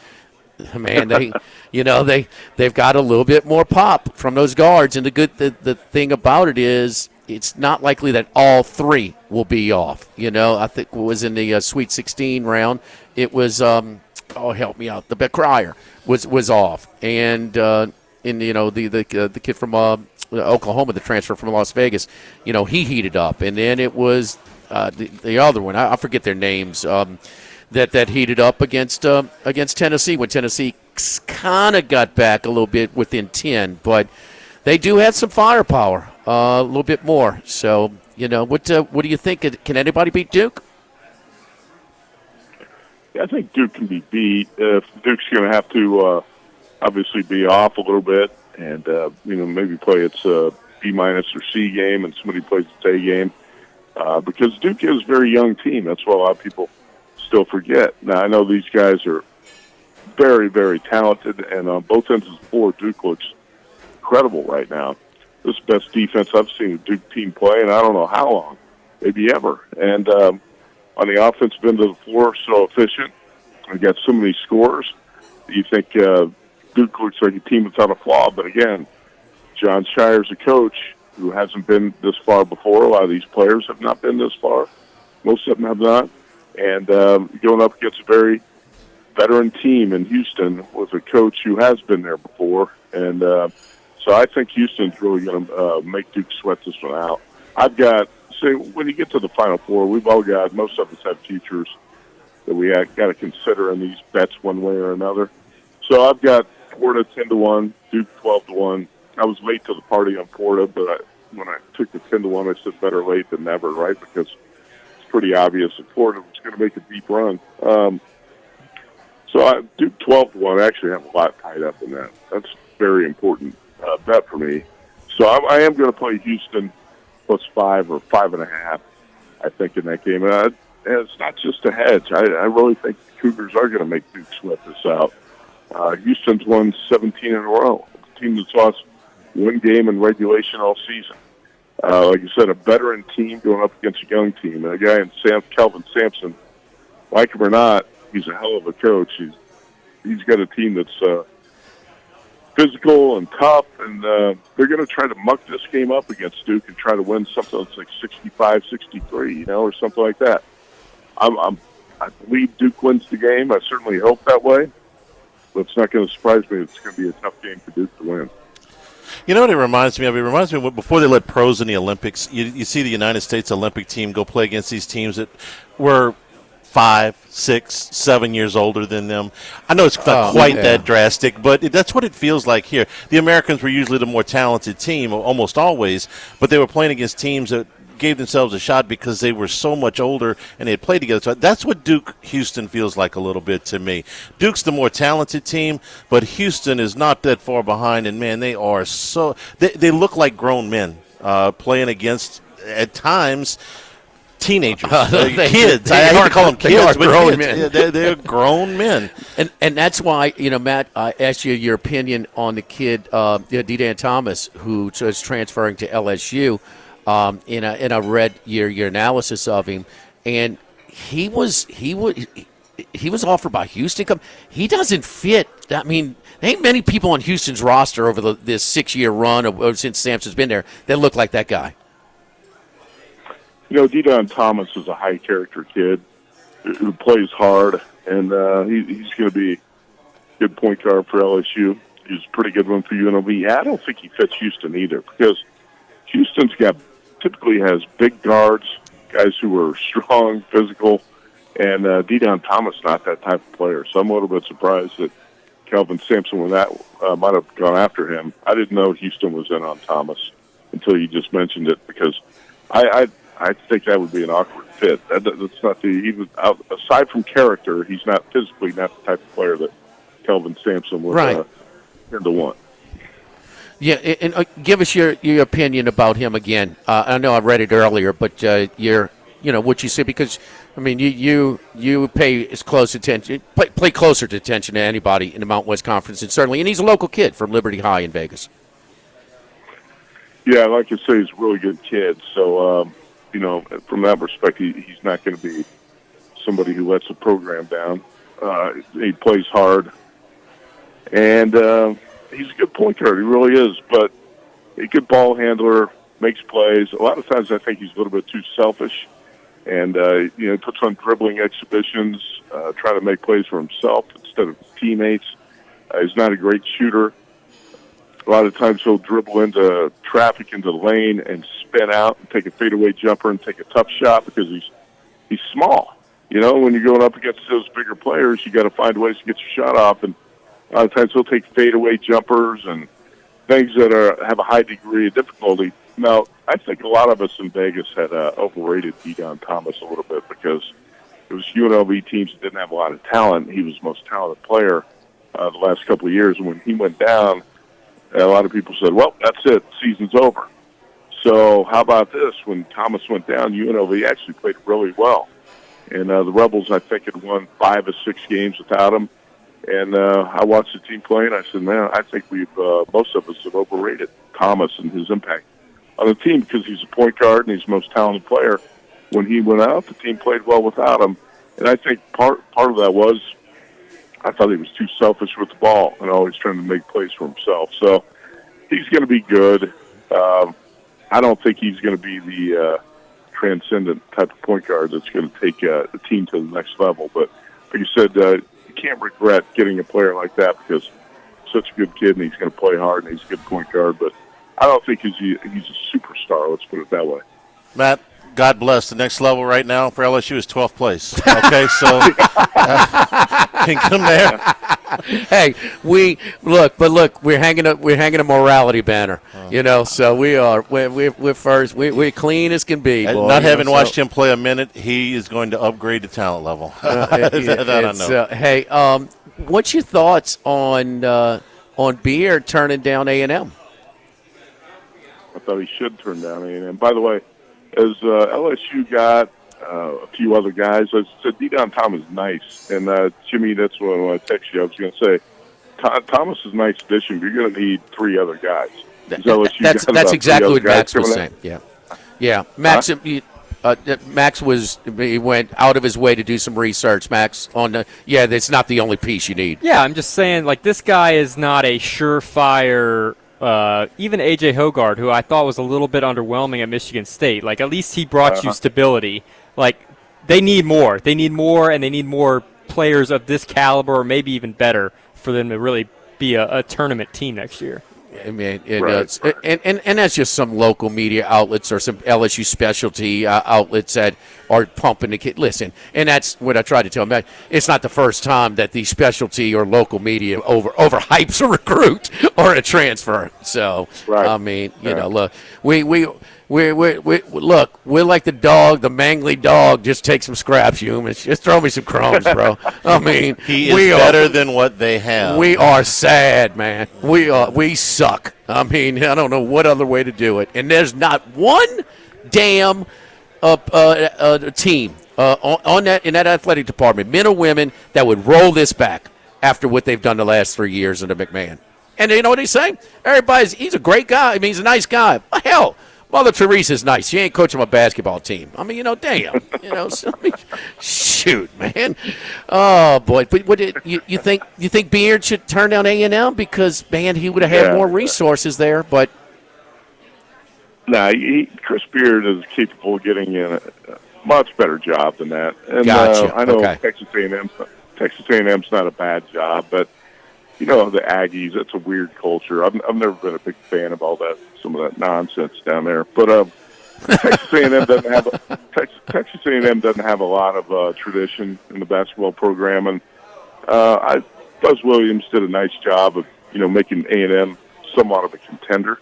man, they've got a little bit more pop from those guards. And the thing about it is, it's not likely that all three will be off. I think it was in the Sweet 16 round. It was help me out. The Crier was off, and the kid from Oklahoma, the transfer from Las Vegas, he heated up, and then it was the other one. I forget their names. That heated up against Tennessee when Tennessee kind of got back a little bit within 10, but they do have some firepower, a little bit more. So what do you think? Can anybody beat Duke? Yeah, I think Duke can be beat. Duke's going to have to obviously be off a little bit, and maybe play its B- or C game, and somebody plays its A game, because Duke is a very young team. That's what a lot of people still forget. Now, I know these guys are very, very talented, and on both ends of the floor, Duke looks incredible right now. This is the best defense I've seen a Duke team play, and I don't know how long, maybe ever. And on the offensive end of the floor, so efficient. We got so many scores. You think Duke looks like a team without a flaw, but again, John Shire's a coach who hasn't been this far before. A lot of these players have not been this far. Most of them have not. And going up against a very veteran team in Houston with a coach who has been there before. And so I think Houston's really going to make Duke sweat this one out. When you get to the Final Four, most of us have futures that we got to consider in these bets one way or another. So I've got Florida 10-1, Duke 12-1. I was late to the party on Florida, but when I took the 10-1, I said better late than never, right? Because it's pretty obvious that Florida was going to make a deep run. So I Duke 12-1. I actually have a lot tied up in that. That's a very important bet for me. So I am going to play Houston +5 or 5.5, I think, in that game. And it's not just a hedge. I really think the Cougars are going to make Duke sweat this out. Houston's won 17 in a row. It's a team that's lost one game in regulation all season. Like you said, a veteran team going up against a young team. And a guy in Kelvin Sampson, like him or not, he's a hell of a coach. He's got a team that's physical and tough, and they're going to try to muck this game up against Duke and try to win something that's like 65-63, or something like that. I believe Duke wins the game. I certainly hope that way, but it's not going to surprise me. It's going to be a tough game for Duke to win. You know what it reminds me of? It reminds me of before they let pros in the Olympics. You see the United States Olympic team go play against these teams that were 5, 6, 7 years older than them. I know it's not quite that drastic, but that's what it feels like here. The Americans were usually the more talented team, almost always, but they were playing against teams that gave themselves a shot because they were so much older and they had played together. So that's what Duke Houston feels like a little bit to me. Duke's the more talented team, but Houston is not that far behind, and, man, they are so – they look like grown men playing against, at times – teenagers, kids. I hate to call them kids, but grown men. They're grown men. And that's why, Matt, I asked you your opinion on the kid, D-Dan Thomas, who is transferring to LSU. And I read your analysis of him, and he was offered by Houston. He doesn't fit. I mean, there ain't many people on Houston's roster over this 6-year run since Sampson's been there that look like that guy. D-Don Thomas is a high-character kid who plays hard, and he's going to be a good point guard for LSU. He's a pretty good one for UNLV. I don't think he fits Houston either, because Houston's typically has big guards, guys who are strong, physical, and D-Don Thomas not that type of player. So I'm a little bit surprised that Kelvin Sampson might have gone after him. I didn't know Houston was in on Thomas until you just mentioned it, because I think that would be an awkward fit. That's not aside from character, he's not physically not the type of player that Kelvin Sampson would tend to want. Yeah, and give us your opinion about him again. I know I read it earlier, but what you say, because I mean you pay as close attention, play closer attention to anybody in the Mountain West Conference, and he's a local kid from Liberty High in Vegas. Yeah, like I say, he's a really good kid. So from that perspective, he's not going to be somebody who lets the program down. He plays hard, and he's a good point guard. He really is, but a good ball handler, makes plays. A lot of times I think he's a little bit too selfish, and puts on dribbling exhibitions, trying to make plays for himself instead of teammates. He's not a great shooter. A lot of times he'll dribble into traffic into the lane and spin out and take a fadeaway jumper and take a tough shot because he's small. When you're going up against those bigger players, you got to find ways to get your shot off. And a lot of times he'll take fadeaway jumpers and things that have a high degree of difficulty. Now, I think a lot of us in Vegas had overrated D-Don Thomas a little bit because it was UNLV teams that didn't have a lot of talent. He was the most talented player the last couple of years. And when he went down, a lot of people said, well, that's it. Season's over. So how about this? When Thomas went down, UNLV actually played really well. And the Rebels, I think, had won 5 or 6 games without him. And I watched the team play, and I said, man, I think most of us have overrated Thomas and his impact on the team because he's a point guard and he's the most talented player. When he went out, the team played well without him. And I think part of that was I thought he was too selfish with the ball and always trying to make plays for himself. So he's going to be good. I don't think he's going to be the transcendent type of point guard that's going to take the team to the next level. But like you said, you can't regret getting a player like that because he's such a good kid and he's going to play hard and he's a good point guard. But I don't think he's a superstar, let's put it that way. Matt, God bless. The next level right now for LSU is 12th place. Okay, so can come there. Hey, we're hanging a morality banner, So we're first. We're clean as can be. Boy, not having watched him play a minute, he is going to upgrade the talent level. That I know. Hey, what's your thoughts on Beard turning down A&M? I thought he should turn down A&M. By the way, as LSU got a few other guys, I said D-Don Thomas is nice. And, Jimmy, that's what when I text you, I was going to say, Thomas is a nice addition, but you're going to need 3 other guys. That's exactly what Max was saying. Yeah. Max, Max he went out of his way to do some research, Max, on that's not the only piece you need. Yeah, I'm just saying, this guy is not a surefire. Even A.J. Hoggard, who I thought was a little bit underwhelming at Michigan State, at least he brought you stability. They need more. They need more, and they need more players of this caliber, or maybe even better, for them to really be a tournament team next year. I mean, Right. and that's just some local media outlets or some LSU specialty outlets that are pumping the kid. Listen, and that's what I tried to tell them. It's not the first time that the specialty or local media overhypes a recruit or a transfer. So, Right. I mean, you know, look, we look, we're like the dog, the mangly dog. Just take some scraps, humans. Just throw me some crumbs, bro. I mean, he is better than what they have. We are sad, man. We suck. I mean, I don't know what other way to do it. And there's not one damn team on that in that athletic department, men or women, that would roll this back after what they've done the last 3 years under McMahon. And you know what he's saying? He's a great guy. I mean, he's a nice guy. Hell, Mother Teresa's nice. She ain't coaching my basketball team. I mean, you know, damn. You know, so, I mean, shoot, man. Oh boy, but what you think Beard should turn down A&M because man, he would have had more resources there, but. No, Chris Beard is capable of getting in a much better job than that. And Gotcha. I know Okay. Texas A&M's not a bad job, but you know the Aggies. It's a weird culture. I've never been a big fan of all that, some of that nonsense down there. But Texas A&M doesn't have a lot of tradition in the basketball program, and Buzz Williams did a nice job of making A&M somewhat of a contender,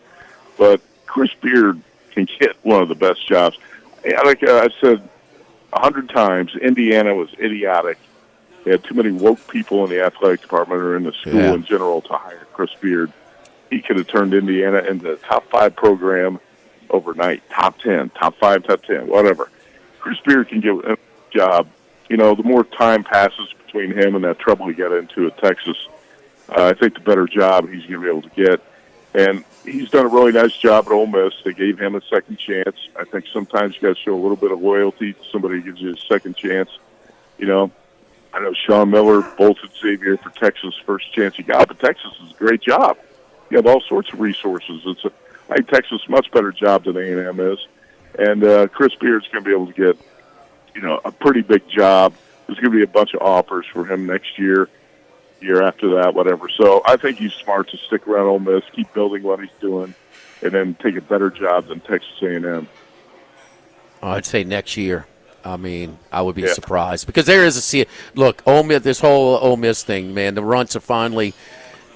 but Chris Beard can get one of the best jobs. Like I said 100 times, Indiana was idiotic. They had too many woke people in the athletic department or in the school in general to hire Chris Beard. He could have turned Indiana into a top 5 program overnight, top 10, top 5, top 10, whatever. Chris Beard can get a job. The more time passes between him and that trouble he got into at Texas, I think the better job he's going to be able to get. And he's done a really nice job at Ole Miss. They gave him a second chance. I think sometimes you got to show a little bit of loyalty to somebody who gives you a second chance. I know Sean Miller bolted Xavier for Texas' first chance he got, but Texas is a great job. You have all sorts of resources. I think Texas is a much better job than A&M is. And Chris Beard's going to be able to get, a pretty big job. There's going to be a bunch of offers for him next year after that, whatever. So I think he's smart to stick around Ole Miss, keep building what he's doing, and then take a better job than Texas A&M. I'd say next year. I mean, I would be surprised because there is look, Ole Miss, this whole Ole Miss thing, man. The Runts are finally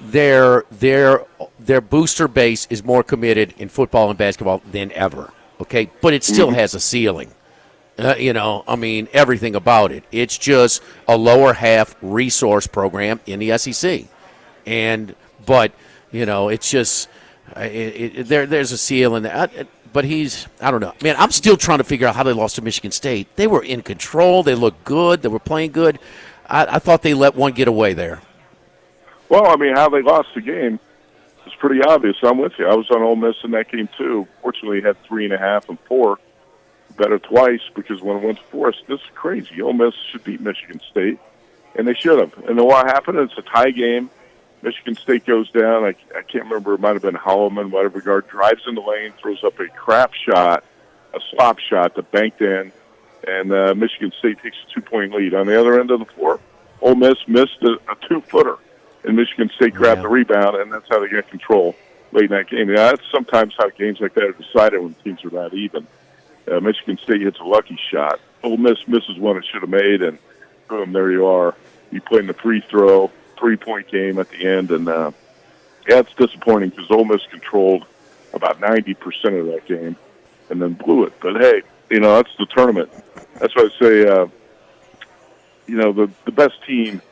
their booster base is more committed in football and basketball than ever. Okay, but it still has a ceiling. I mean, everything about it. It's just a lower half resource program in the SEC, but it's just there's a ceiling there. But I don't know. Man, I'm still trying to figure out how they lost to Michigan State. They were in control. They looked good. They were playing good. I thought they let one get away there. Well, I mean, how they lost the game is pretty obvious. I'm with you. I was on Ole Miss in that game, too. Fortunately, had 3.5 and 4. Bet it twice because when it went to 4, this is crazy. Ole Miss should beat Michigan State, and they should have. And then what happened? It's a tie game. Michigan State goes down. I can't remember. It might have been Holloman, whatever guard, drives in the lane, throws up a crap shot, a slop shot that banked in, and Michigan State takes a 2-point lead. On the other end of the floor, Ole Miss missed a 2-footer, and Michigan State grabbed the rebound, and that's how they get control late in that game. That's sometimes how games like that are decided when teams are not even. Michigan State hits a lucky shot. Ole Miss misses one it should have made, and boom, there you are. You play in the free throw, 3-point game at the end, and it's disappointing because Ole Miss controlled about 90% of that game and then blew it. But hey, that's the tournament. That's why I say, the best team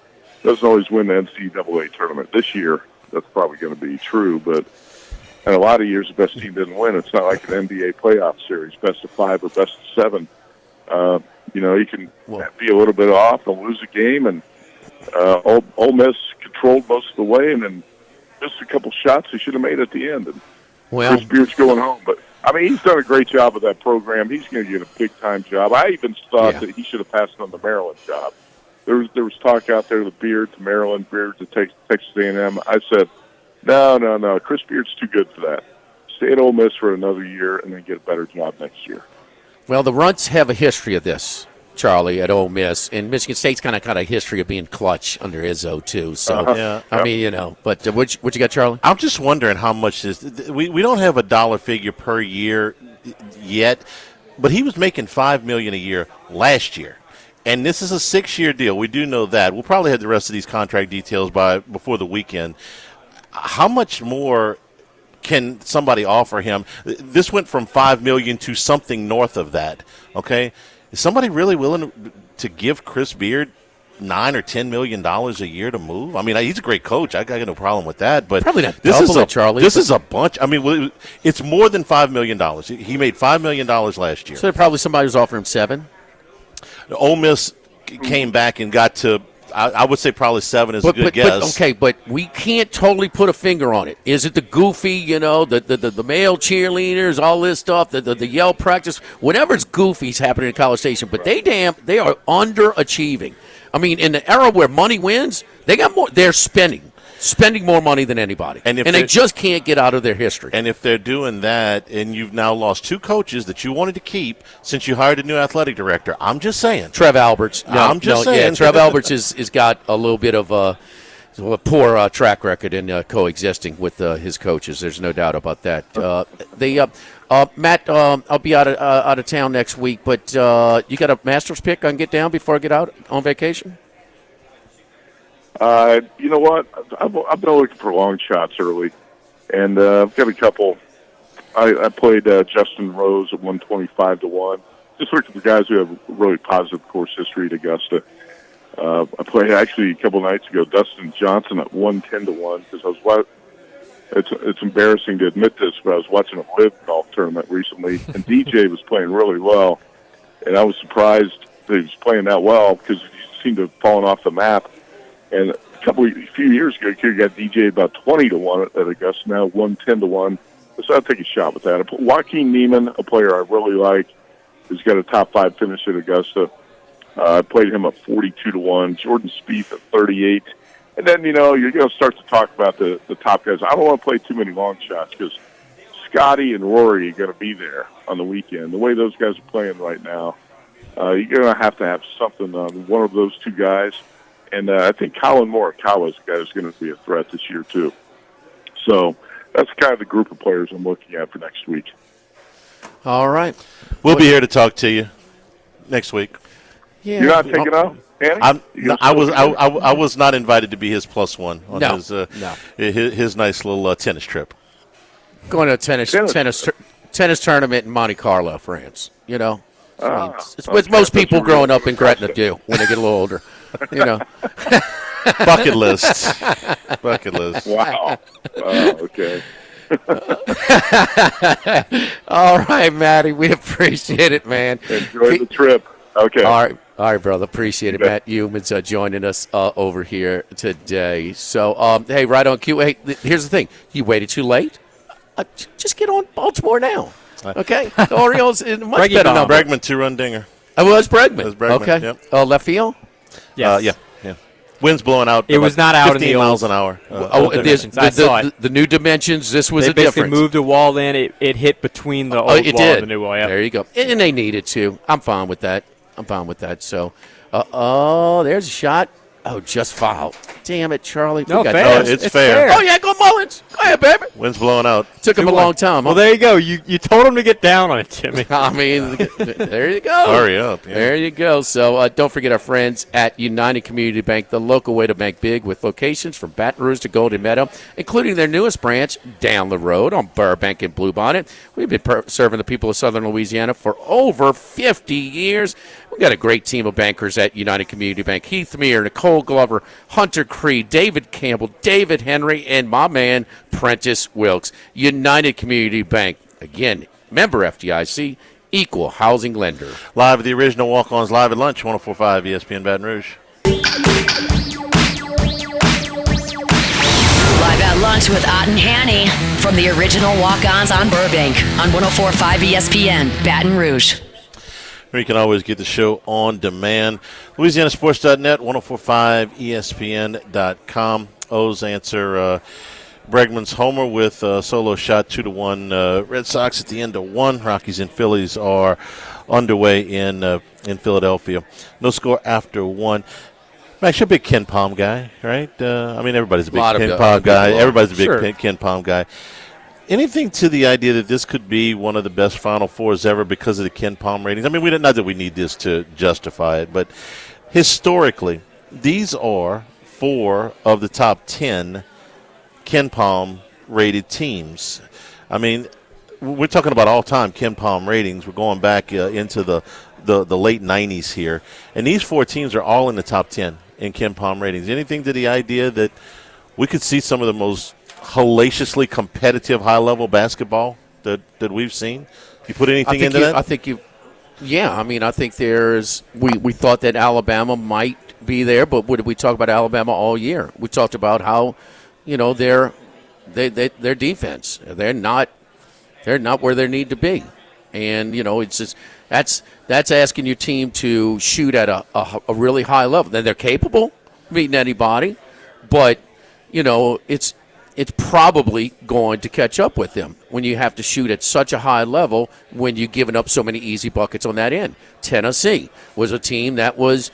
doesn't always win the NCAA tournament. This year, that's probably going to be true, but in a lot of years, the best team didn't win. It's not like an NBA playoff series, best of 5 or best of 7. You can be a little bit off and lose a game, and Ole Miss controlled most of the way, and then missed a couple shots they should have made at the end. And Chris Beard's going home, but I mean, he's done a great job with that program. He's going to get a big time job. I even thought that he should have passed on the Maryland job. There was talk out there, the Beard to Maryland, Beard to Texas A&M. I said, no. Chris Beard's too good for that. Stay at Ole Miss for another year and then get a better job next year. Well, the Runts have a history of this. Charlie, at Ole Miss, and Michigan State's kind of got a history of being clutch under Izzo too. So Yeah. I mean, but what you got, Charlie? I'm just wondering how much we don't have a dollar figure per year yet, but he was making $5 million a year last year. And this is a 6-year deal. We do know that. We'll probably have the rest of these contract details before the weekend. How much more can somebody offer him? This went from $5 million to something north of that. Okay, is somebody really willing to give Chris Beard $9 or $10 million a year to move? I mean, he's a great coach. I got no problem with that. But probably not this double it, Charlie. This is a bunch. I mean, it's more than $5 million. He made $5 million last year. So probably somebody was offering him $7 million. Ole Miss came back and got to, I would say probably 7 is a good guess. But we can't totally put a finger on it. Is it the goofy, the male cheerleaders, all this stuff, the yell practice, whatever's goofy's happening in College Station? But they are underachieving. I mean, in the era where money wins, they got more. They're spending more money than anybody, and they just can't get out of their history. And if they're doing that, and you've now lost 2 coaches that you wanted to keep since you hired a new athletic director, I'm just saying. Trev Alberts. I'm just saying. Yeah, Trev Alberts is got a little bit of a poor track record in coexisting with his coaches. There's no doubt about that. Matt, I'll be out of town next week, but you got a Masters pick I can get down before I get out on vacation? You know what? I've been looking for long shots early, and I've got a couple. I played Justin Rose at 125-1. Just looked at the guys who have really positive course history at Augusta. I played actually a couple nights ago Dustin Johnson at 110-1 because it's embarrassing to admit this, but I was watching a live golf tournament recently, and DJ was playing really well, and I was surprised that he was playing that well because he seemed to have fallen off the map. And a few years ago, you got DJ about 20-1 at Augusta, now 110-1. So I'll take a shot with that. Joaquin Neiman, a player I really like, who's got a top 5 finish at Augusta. I played him at 42-1. Jordan Spieth at 38. And then, you're going to start to talk about the top guys. I don't want to play too many long shots because Scotty and Rory are going to be there on the weekend. The way those guys are playing right now, you're going to have something on one of those 2 guys. And I think Colin Morikawa is a guy who's going to be a threat this year, too. So that's kind of the group of players I'm looking at for next week. All right. We'll be here to talk to you next week. Yeah. You're not taking off, Annie? I was not invited to be his +1 on his nice little tennis trip. Going to a tennis tournament in Monte Carlo, France. It's what most people growing up in Gretna do when they get a little older. Bucket list. Wow. Okay. All right, Matty. We appreciate it, man. Enjoy the trip. Okay. All right, brother. Appreciate it, Matt Humans joining us over here today. So, hey, right on cue. Hey, here's the thing. You waited too late? Just get on Baltimore now. Okay? The Orioles is much better number. Bregman 2-run dinger. Oh, it was Bregman. Okay. Yep. Left field? Yes. Yeah. Wind's blowing out. It was not out 15 in the miles an hour. I saw it. The new dimensions. This was they a difference. They basically moved the wall in. It hit between the old wall and the new wall. Yep. There you go. And they needed to. I'm fine with that. So, there's a shot. Oh, just foul. Damn it, Charlie. No, fair. It's fair. Oh, yeah, go Mullins. Go ahead, baby. Wind's blowing out. Took him a long time. Well, there you go. You told him to get down on it, Jimmy. I mean, there you go. Hurry up. Yeah. There you go. So don't forget our friends at United Community Bank, the local way to bank big with locations from Baton Rouge to Golden Meadow, including their newest branch down the road on Burbank and Bluebonnet. We've been serving the people of Southern Louisiana for over 50 years. We've got a great team of bankers at United Community Bank. Heath Meir, Nicole Glover, Hunter Creed, David Campbell, David Henry, and my man, Prentice Wilkes. United Community Bank. Again, member FDIC, equal housing lender. Live at the original Walk-Ons live at lunch, 104.5 ESPN Baton Rouge. Live at lunch with Ott and Hanny from the original Walk-Ons on Burbank on 104.5 ESPN Baton Rouge. You can always get the show on demand. LouisianaSports.net, 104.5 ESPN.com. O's answer Bregman's homer with solo shot 2-1. Red Sox at the end of 1. Rockies and Phillies are underway in Philadelphia. No score after 1. Max, you're a big Ken Palm guy, right? I mean, everybody's a big Ken Palm guy. Everybody's a big Ken Palm guy. Anything to the idea that this could be one of the best Final Fours ever because of the Ken Palm ratings? I mean, not that we need this to justify it, but historically, these are 4 of the top 10 Ken Palm rated teams. I mean, we're talking about all-time Ken Palm ratings. We're going back into the late 90s here. And these 4 teams are all in the top 10 in Ken Palm ratings. Anything to the idea that we could see some of the most hellaciously competitive high-level basketball that we've seen? You put anything into that? I think you – yeah, I mean, I think there's – we thought that Alabama might be there, but what did we talk about Alabama all year? We talked about how – their defense. They're not where they need to be, and it's just that's asking your team to shoot at a really high level. They're capable of beating anybody, but it's probably going to catch up with them when you have to shoot at such a high level when you're giving up so many easy buckets on that end. Tennessee was a team that was,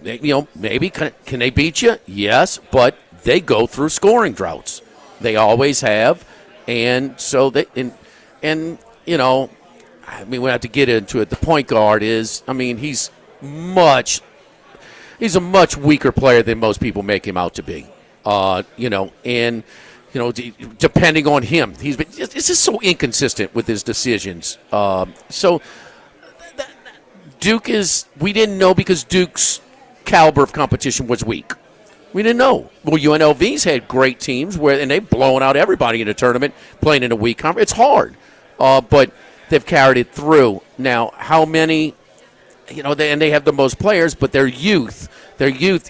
maybe can they beat you? Yes, but they go through scoring droughts. They always have. And so I mean, we have to get into it. The point guard is, I mean, he's a much weaker player than most people make him out to be. Depending on him, it's just so inconsistent with his decisions. Duke we didn't know because Duke's caliber of competition was weak. We didn't know. Well, UNLV's had great teams and they've blown out everybody in a tournament playing in a weak conference. It's hard, but they've carried it through. Now, how many? And they have the most players, but their youth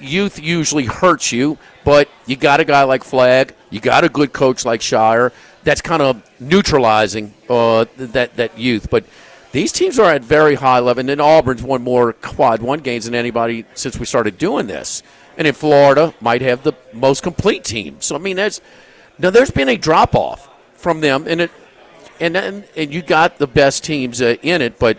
usually hurts you. But you got a guy like Flagg, you got a good coach like Shire. That's kind of neutralizing that youth. But these teams are at very high level, and then Auburn's won more quad one games than anybody since we started doing this. And in Florida, might have the most complete team. So I mean, there's been a drop off from them, and you got the best teams in it. But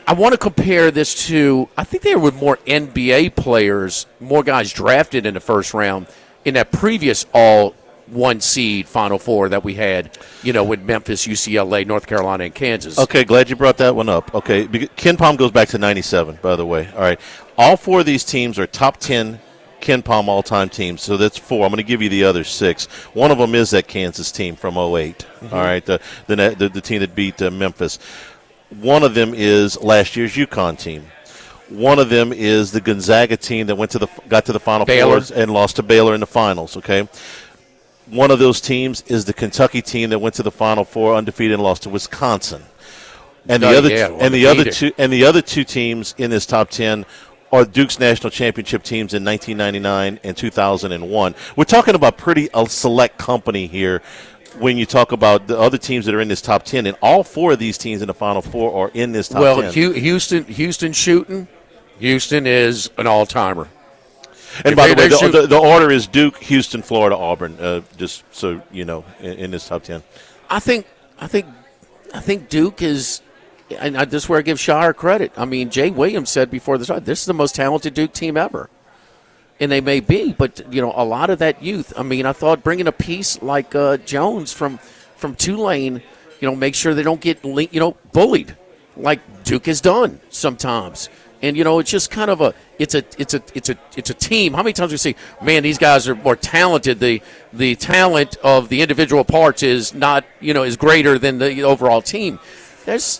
I want to compare this to, I think there were more NBA players, more guys drafted in the first round in that previous all one seed Final Four that we had, with Memphis, UCLA, North Carolina, and Kansas. Okay, glad you brought that one up. Okay, Ken Palm goes back to 97, by the way. All right, all 4 of these teams are top 10 Ken Palm all-time teams, so that's 4. I'm going to give you the other 6. One of them is that Kansas team from 08. Mm-hmm. All right, the team that beat Memphis. One of them is last year's UConn team. One of them is the Gonzaga team that got to the Final Four and lost to Baylor in the finals. Okay. One of those teams is the Kentucky team that went to the Final Four undefeated and lost to Wisconsin. And the other two teams in this top 10 are Duke's national championship teams in 1999 and 2001. We're talking about pretty select company here when you talk about the other teams that are in this top 10, and all 4 of these teams in the Final Four are in this top 10. Well, Houston shooting. Houston is an all-timer. And by the way, the order is Duke, Houston, Florida, Auburn. Just so you know, in this top 10. I think Duke is, and this is where I give Shire credit. I mean, Jay Williams said before the start, this is the most talented Duke team ever, and they may be, but a lot of that youth. I mean, I thought bringing a piece like Jones from Tulane, make sure they don't get bullied, like Duke has done sometimes. And it's just kind of it's a team. How many times we say, man, these guys are more talented. The talent of the individual parts is not is greater than the overall team. A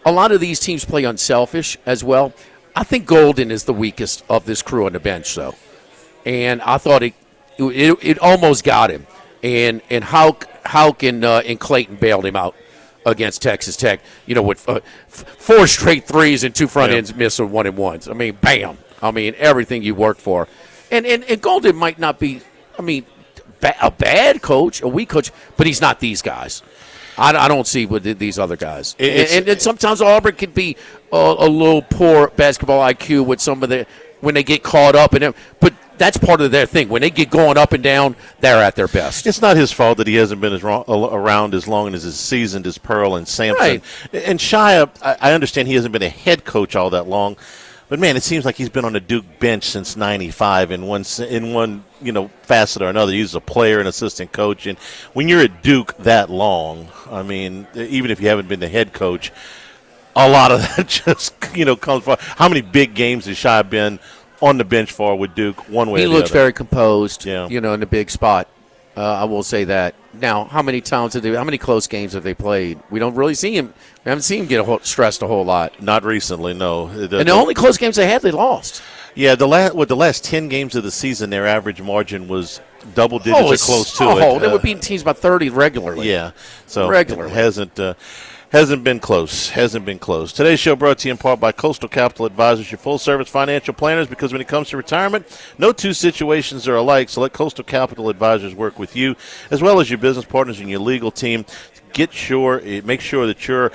lot of these teams play unselfish as well. I think Golden is the weakest of this crew on the bench, though, and I thought it almost got him. And Houck and Clayton bailed him out against Texas Tech, with 4 straight threes and 2 front ends missed on 1-and-1s. I mean, bam. I mean, everything you worked for. And Golden might not be, a bad coach, a weak coach, but he's not these guys. I don't see with these other guys. And sometimes Auburn could be a little poor basketball IQ with some of when they get caught up in it. But that's part of their thing. When they get going up and down, they're at their best. It's not his fault that he hasn't been around as long as his seasoned as Pearl and Sampson. Right. And Shia, I understand he hasn't been a head coach all that long, but man, it seems like he's been on the Duke bench since '95 in one facet or another. He was a player and assistant coach, and when you're at Duke that long, I mean, even if you haven't been the head coach, a lot of that just comes from how many big games has Shia been on the bench for with Duke, one way or the other. He looks very composed, yeah. In the big spot. I will say that. Now, how many close games have they played? We don't really see him. We haven't seen him get stressed a whole lot. Not recently, no. And the only close games they had, they lost. Yeah, the last 10 games of the season, their average margin was double digits or close to it. They were beating teams by 30 regularly. Yeah, so regularly. Hasn't been close. Today's show brought to you in part by Coastal Capital Advisors, your full-service financial planners, because when it comes to retirement, no two situations are alike, so let Coastal Capital Advisors work with you, as well as your business partners and your legal team. Make sure that your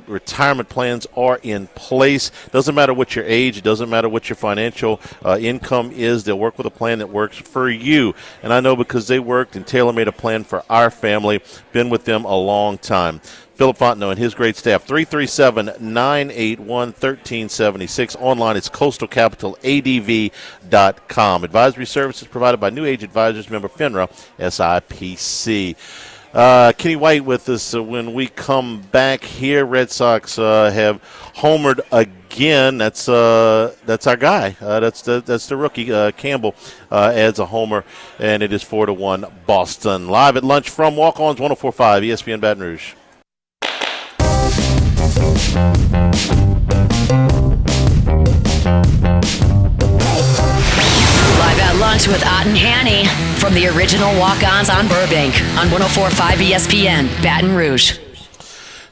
retirement plans are in place. Doesn't matter what your age. It doesn't matter what your financial income is. They'll work with a plan that works for you. And I know because they worked and tailor-made a plan for our family. Been with them a long time. Philip Fontenot and his great staff, 337-981-1376. Online, it's coastalcapitaladv.com. Advisory services provided by New Age Advisors, member FINRA, SIPC. Kenny White with us when we come back here. Red Sox have homered again. That's our guy. That's the rookie. Campbell adds a homer, and it is 4-1 Boston. Live at lunch from Walk-Ons 104.5 ESPN Baton Rouge. Live at lunch with Ott and Hanny from the original Walk-Ons on Burbank on 104.5 ESPN Baton Rouge.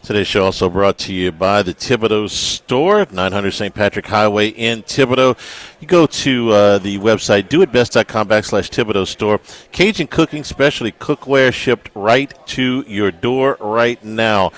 Today's show also brought to you by the Thibodaux Store, 900 St. Patrick Highway in Thibodaux. You go to the website, doitbest.com/Thibodaux Store. Cajun cooking, specialty cookware shipped right to your door right now.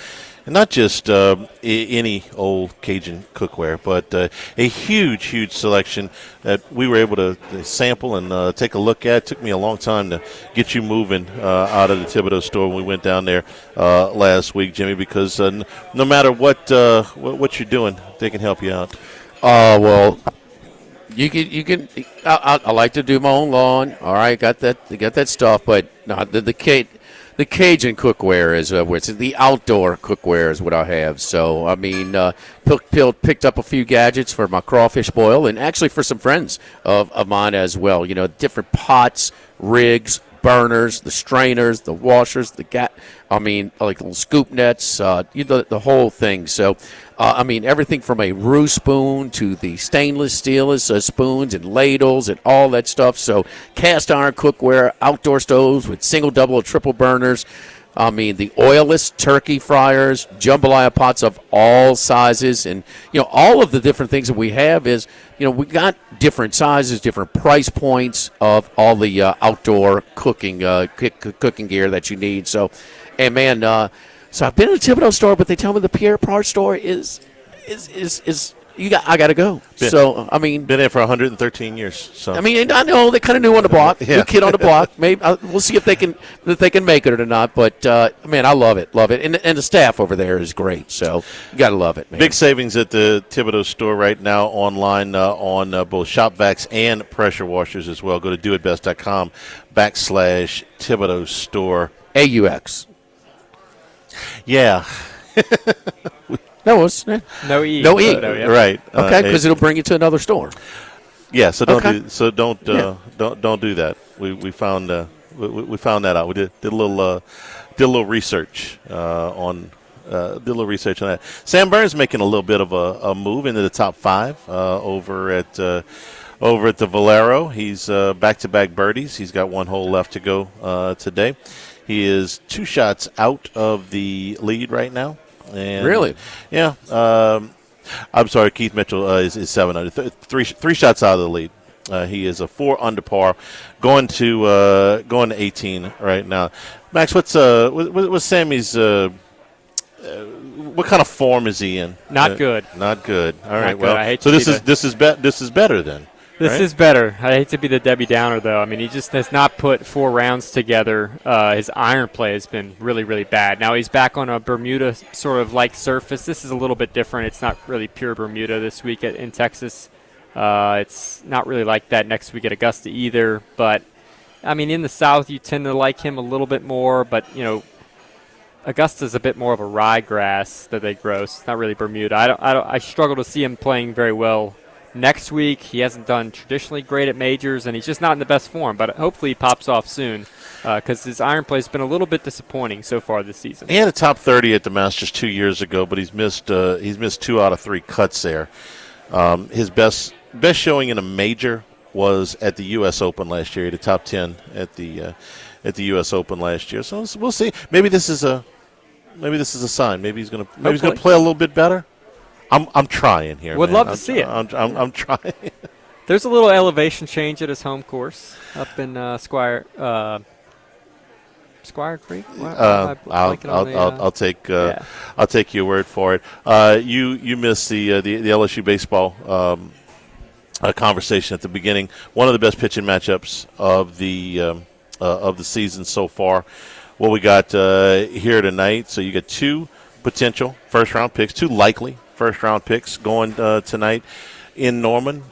And not just any old Cajun cookware, but a huge selection that we were able to sample and take a look at. It took me a long time to get you moving out of the Thibodaux store when we went down there last week, Jimmy, because no matter what you're doing, they can help you out. Well, you can. I like to do my own lawn. All right, got that stuff, but no, the Cajun cookware is where it's the outdoor cookware is what I have. So, I mean, picked up a few gadgets for my crawfish boil and actually for some friends of mine as well. Different pots, rigs, burners, the strainers, the washers, like little scoop nets, the whole thing. So, everything from a roux spoon to the stainless steel spoons and ladles and all that stuff. So, cast iron cookware, outdoor stoves with single, double, or triple burners. The oilless turkey fryers, jambalaya pots of all sizes, and all of the different things that we have is we got different sizes, different price points of all the outdoor cooking gear that you need. So, and man, so I've been in the Thibodaux store, but they tell me the Pierre Part store is I got to go. Been there for 113 years. So I know they kind of new on the block, new kid on the block. Maybe we'll see if they can make it or not. But I love it, and the staff over there is great. So you got to love it, man. Big savings at the Thibodaux store right now online on both shop vacs and pressure washers as well. Go to doitbest.com/Thibodaux store. AUX. Yeah. No, it's no E. No E. Right. Okay, because it'll bring you to another store. Yeah. So don't do that. We found that out. We did a little research on that. Sam Burns making a little bit of a move into the top 5 over at the Valero. He's back-to-back birdies. He's got one hole left to go today. He is 2 shots out of the lead right now. And, really? Yeah. I'm sorry, Keith Mitchell is 7 under, three shots out of the lead. He is a 4 under par, going to 18 right now. Max, what's Sammy's? What kind of form is he in? Not good. Not good. All right. Not good. I hate so to this is better then. This is better. I hate to be the Debbie Downer, though. I mean, he just has not put 4 rounds together. His iron play has been really, really bad. Now he's back on a Bermuda sort of like surface. This is a little bit different. It's not really pure Bermuda this week in Texas. It's not really like that next week at Augusta either. But, I mean, in the South, you tend to like him a little bit more. But, Augusta's a bit more of a ryegrass that they grow. So it's not really Bermuda. I struggle to see him playing very well next week. He hasn't done traditionally great at majors, and he's just not in the best form. But hopefully he pops off soon because his iron play has been a little bit disappointing so far this season. He had a top 30 at the Masters 2 years ago, but he's missed 2 out of 3 cuts there. His best showing in a major was at the U.S. Open last year. He had a top 10 at the U.S. Open last year. So we'll see. Maybe this is a sign. Maybe he's going to play a little bit better. I'm trying here. Would man. love to see it. I'm trying. There's a little elevation change at his home course up in Squire Creek. I'll take your word for it. You missed the LSU baseball conversation at the beginning. One of the best pitching matchups of the season so far. What we got here tonight. So you got 2 potential first-round picks, 2 likely first-round picks going tonight in Norman,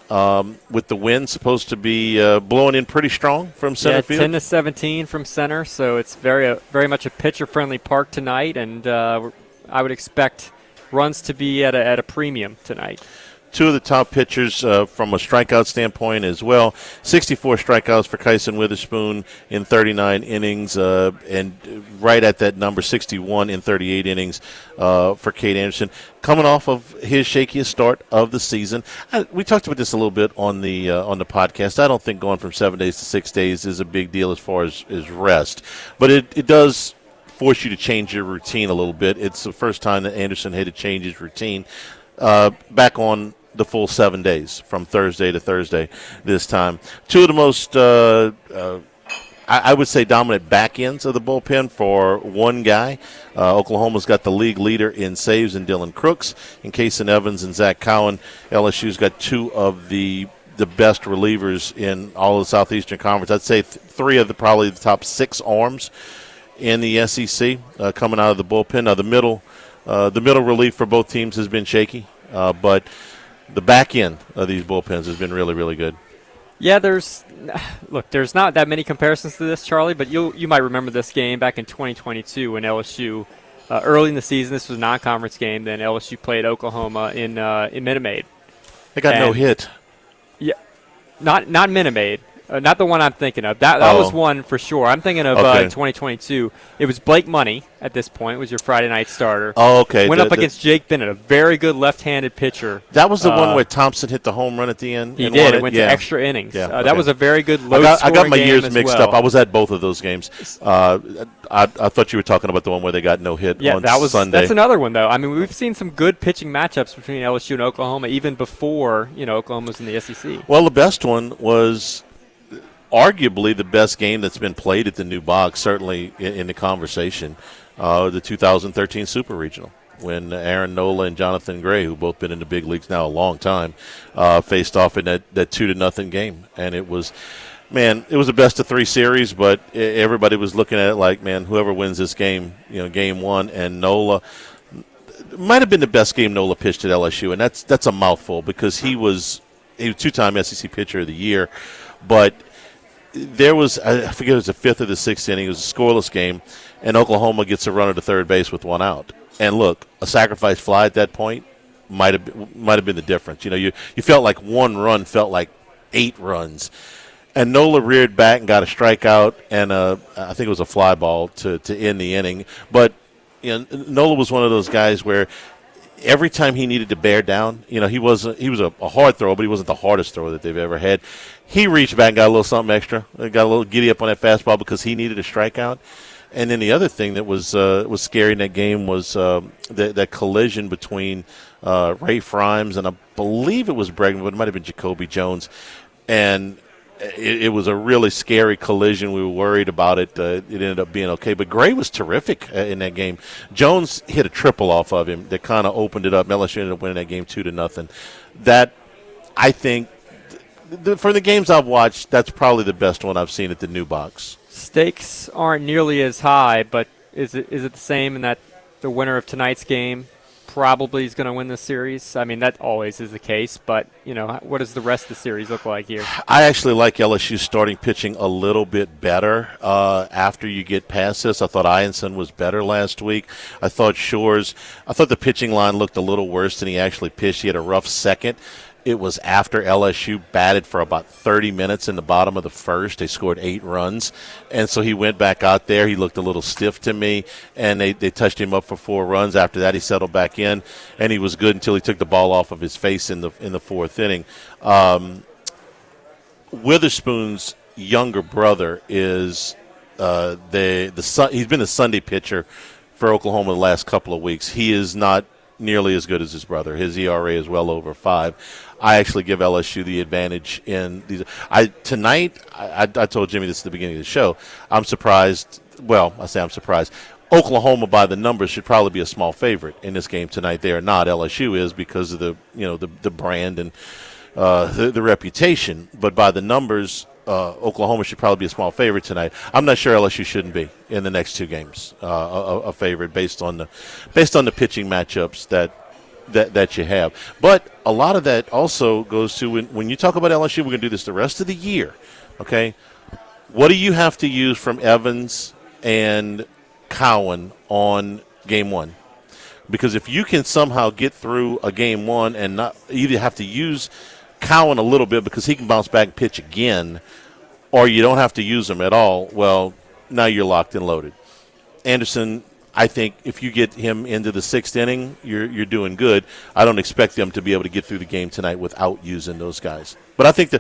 with the wind supposed to be blowing in pretty strong from center field. 10 to 17 from center, so it's very much a pitcher-friendly park tonight, and I would expect runs to be at a premium tonight. 2 of the top pitchers from a strikeout standpoint as well. 64 strikeouts for Kyson Witherspoon in 39 innings, and right at that number, 61 in 38 innings for Cade Anderson. Coming off of his shakiest start of the season. We talked about this a little bit on the podcast. I don't think going from 7 days to 6 days is a big deal as far as rest. But it does force you to change your routine a little bit. It's the first time that Anderson had to change his routine back on the full 7 days from Thursday to Thursday this time. 2 of the most, I would say, dominant back ends of the bullpen for one guy. Oklahoma's got the league leader in saves in Dylan Crooks. In Kason Evans and Zach Cowan, LSU's got 2 of the best relievers in all of the Southeastern Conference. I'd say 3 of probably the top 6 arms in the SEC coming out of the bullpen. Now the middle relief for both teams has been shaky, but the back end of these bullpens has been really, really good. Yeah, there's not that many comparisons to this, Charlie, but you might remember this game back in 2022 when LSU, early in the season, this was a non-conference game, then LSU played Oklahoma in Minute Maid. They got no hit. Yeah, not Minute Maid. Not the one I'm thinking of. That was one for sure. I'm thinking of 2022. It was Blake Money at this point. It was your Friday night starter. Oh, okay. Went up against Jake Bennett, a very good left-handed pitcher. That was the one where Thompson hit the home run at the end? He did. It went to extra innings. Yeah, That was a very good low-scoring game. I got my years mixed up. I was at both of those games. I thought you were talking about the one where they got no hit on Sunday. That's another one, though. I mean, we've seen some good pitching matchups between LSU and Oklahoma even before Oklahoma was in the SEC. Well, the best one was arguably the best game that's been played at the new box, certainly in the conversation, the 2013 Super Regional, when Aaron Nola and Jonathan Gray, who both been in the big leagues now a long time, faced off in that 2-0 game. And it was a best-of-3 series, but everybody was looking at it like, man, whoever wins this game, game 1, and Nola might have been the best game Nola pitched at LSU, and that's a mouthful because he was a 2-time SEC Pitcher of the Year, but there was, I forget, it was the 5th or the 6th inning. It was a scoreless game, and Oklahoma gets a runner to third base with 1 out. And look, a sacrifice fly at that point might have been the difference. You felt like 1 run felt like 8 runs. And Nola reared back and got a strikeout, and I think it was a fly ball to end the inning. But Nola was one of those guys where every time he needed to bear down, he was a hard thrower, but he wasn't the hardest thrower that they've ever had. He reached back and got a little something extra, got a little giddy up on that fastball because he needed a strikeout. And then the other thing that was scary in that game was that collision between Ray Frimes and I believe it was Bregman, but it might have been Jacoby Jones. And it was a really scary collision. We were worried about it. It ended up being okay. But Gray was terrific in that game. Jones hit a triple off of him that kind of opened it up. LSU ended up winning that game 2-0. That, I think, for the games I've watched, that's probably the best one I've seen at the new box. Stakes aren't nearly as high, but is it the same in that the winner of tonight's game probably is going to win the series? I mean, that always is the case, but, what does the rest of the series look like here? I actually like LSU starting pitching a little bit better after you get past this. I thought Ianson was better last week. I thought the pitching line looked a little worse than he actually pitched. He had a rough second. It was after LSU batted for about 30 minutes in the bottom of the first. They scored 8 runs. And so he went back out there. He looked a little stiff to me, and they touched him up for 4 runs. After that, he settled back in, and he was good until he took the ball off of his face in the 4th inning. Witherspoon's younger brother is he's been a Sunday pitcher for Oklahoma the last couple of weeks. He is not nearly as good as his brother. His ERA is well over 5. I actually give LSU the advantage in these. Tonight, I told Jimmy this at the beginning of the show. I'm surprised. Well, I say I'm surprised. Oklahoma, by the numbers, should probably be a small favorite in this game tonight. They are not. LSU is because of the brand and the reputation. But by the numbers, Oklahoma should probably be a small favorite tonight. I'm not sure LSU shouldn't be in the next 2 games a favorite based on the pitching matchups that you have. But a lot of that also goes to when you talk about LSU, we're going to do this the rest of the year, okay? What do you have to use from Evans and Cowan on game 1? Because if you can somehow get through a game 1 and not either have to use Cowan a little bit because he can bounce back and pitch again, or you don't have to use him at all, well, now you're locked and loaded. Anderson, I think if you get him into the 6th inning, you're doing good. I don't expect them to be able to get through the game tonight without using those guys. But I think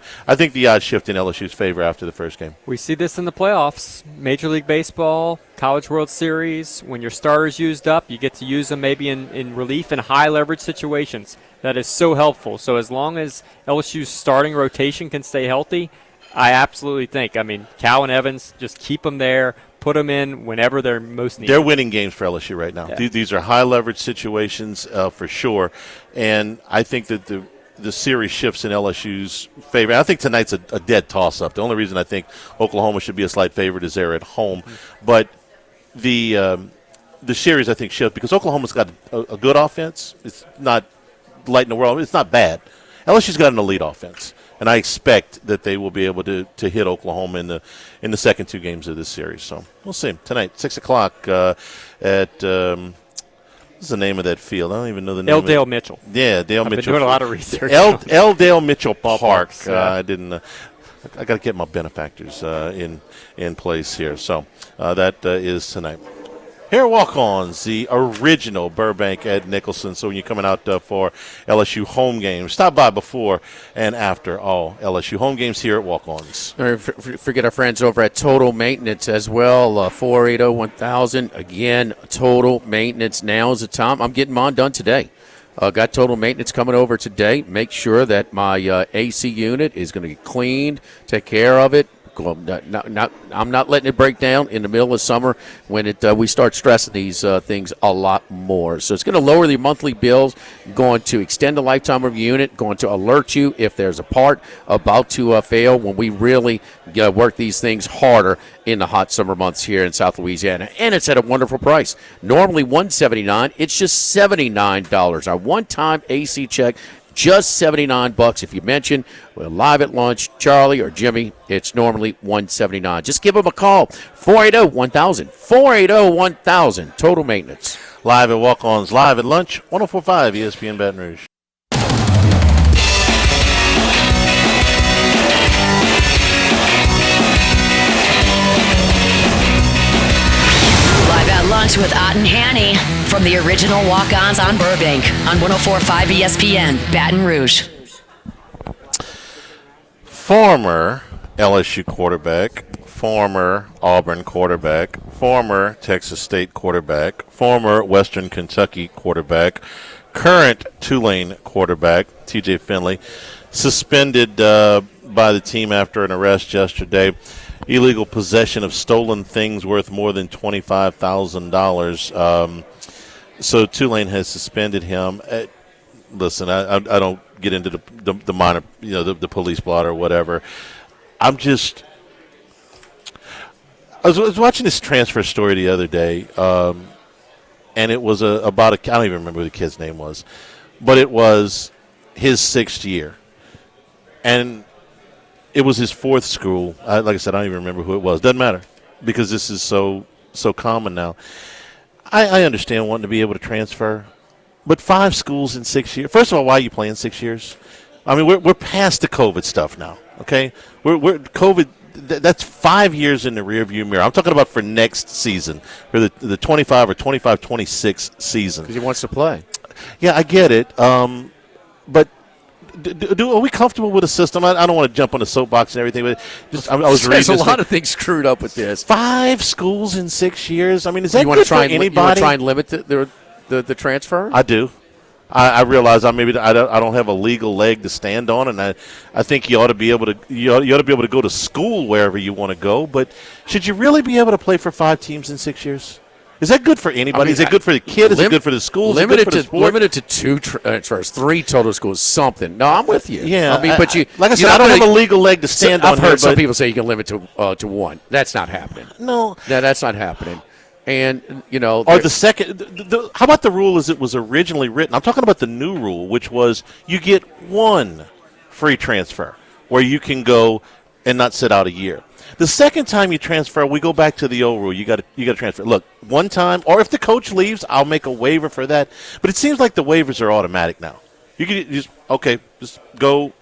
the odds shift in LSU's favor after the first game. We see this in the playoffs, Major League Baseball, College World Series. When your starter's used up, you get to use them maybe in relief in high leverage situations. That is so helpful. So as long as LSU's starting rotation can stay healthy, I absolutely think. I mean, Cal and Evans, just keep them there. Put them in whenever they're most needed. They're winning games for LSU right now. Yeah. These are high-leverage situations for sure, and I think that the series shifts in LSU's favor. I think tonight's a dead toss-up. The only reason I think Oklahoma should be a slight favorite is they're at home. Mm-hmm. But the series, I think, shifts because Oklahoma's got a good offense. It's not light in the world. It's not bad. LSU's got an elite offense. And I expect that they will be able to hit Oklahoma in the second 2 games of this series. So we'll see. Tonight, 6 o'clock at what's the name of that field? I don't even know the name. L. Dale Mitchell. Yeah, Dale Mitchell. I've been doing a lot of research. L. Dale Mitchell Park. Yeah. I got to get my benefactors in place here. So that is tonight. Here at Walk-Ons, the original Burbank Ed Nicholson. So when you're coming out for LSU home games, stop by before and after all LSU home games here at Walk-Ons. Forget our friends over at Total Maintenance as well, 480-1000. Again, Total Maintenance. Now is the time. I'm getting mine done today. Got Total Maintenance coming over today. Make sure that my AC unit is going to get cleaned, take care of it. I'm not letting it break down in the middle of summer when we start stressing these things a lot more. So it's going to lower the monthly bills, going to extend the lifetime of your unit, going to alert you if there's a part about to fail when we really work these things harder in the hot summer months here in South Louisiana. And it's at a wonderful price. Normally $179, it's just $79. Our one-time AC check, just $79. If you mention live at lunch, Charlie or Jimmy, it's normally $179. Just give them a call, 480-1000, 480-1000, Total Maintenance. Live at Walk-Ons, live at lunch, 104.5 ESPN Baton Rouge. Live at lunch with Ott and Hanny from the original Walk-Ons on Burbank on 104.5 ESPN Baton Rouge. Former LSU quarterback, former Auburn quarterback, former Texas State quarterback, former Western Kentucky quarterback, current Tulane quarterback, T.J. Finley, suspended by the team after an arrest yesterday. Illegal possession of stolen things worth more than $25,000. So Tulane has suspended him. Listen, I don't get into the minor, the police blotter or whatever. I was watching this transfer story the other day, and it was about I don't even remember who the kid's name was, but it was his 6th year, and it was his 4th school. Like I said, I don't even remember who it was. Doesn't matter because this is so common now. I understand wanting to be able to transfer, but 5 schools in 6 years. First of all, why are you playing 6 years? I mean, we're past the COVID stuff now. Okay, we're COVID. That's 5 years in the rearview mirror. I'm talking about for next season, for the 25 or 25-26 season. Because he wants to play. Yeah, I get it. But are we comfortable with a system? I don't want to jump on the soapbox and everything, but I was reading. There's a lot of things screwed up with this. 5 schools in 6 years. I mean, is that good for anybody? You want to try and limit the transfer? I do. I realize I don't have a legal leg to stand on, and I think you ought to be able to go to school wherever you want to go. But should you really be able to play for 5 teams in 6 years? Is that good for anybody? I mean, is it good for the kid? Is it good for the schools? Limited to 2 transfers, 3 total schools, something. No, I'm with you. Yeah, I mean, but like I said, I don't have a legal leg to stand on. I've heard some people say you can limit to 1. That's not happening. No, that's not happening. And, or the second, how about the rule as it was originally written? I'm talking about the new rule, which was you get 1 free transfer where you can go and not sit out a year. The second time you transfer, we go back to the old rule. You got to transfer. Look, 1 time, or if the coach leaves, I'll make a waiver for that. But it seems like the waivers are automatic now. You can just go.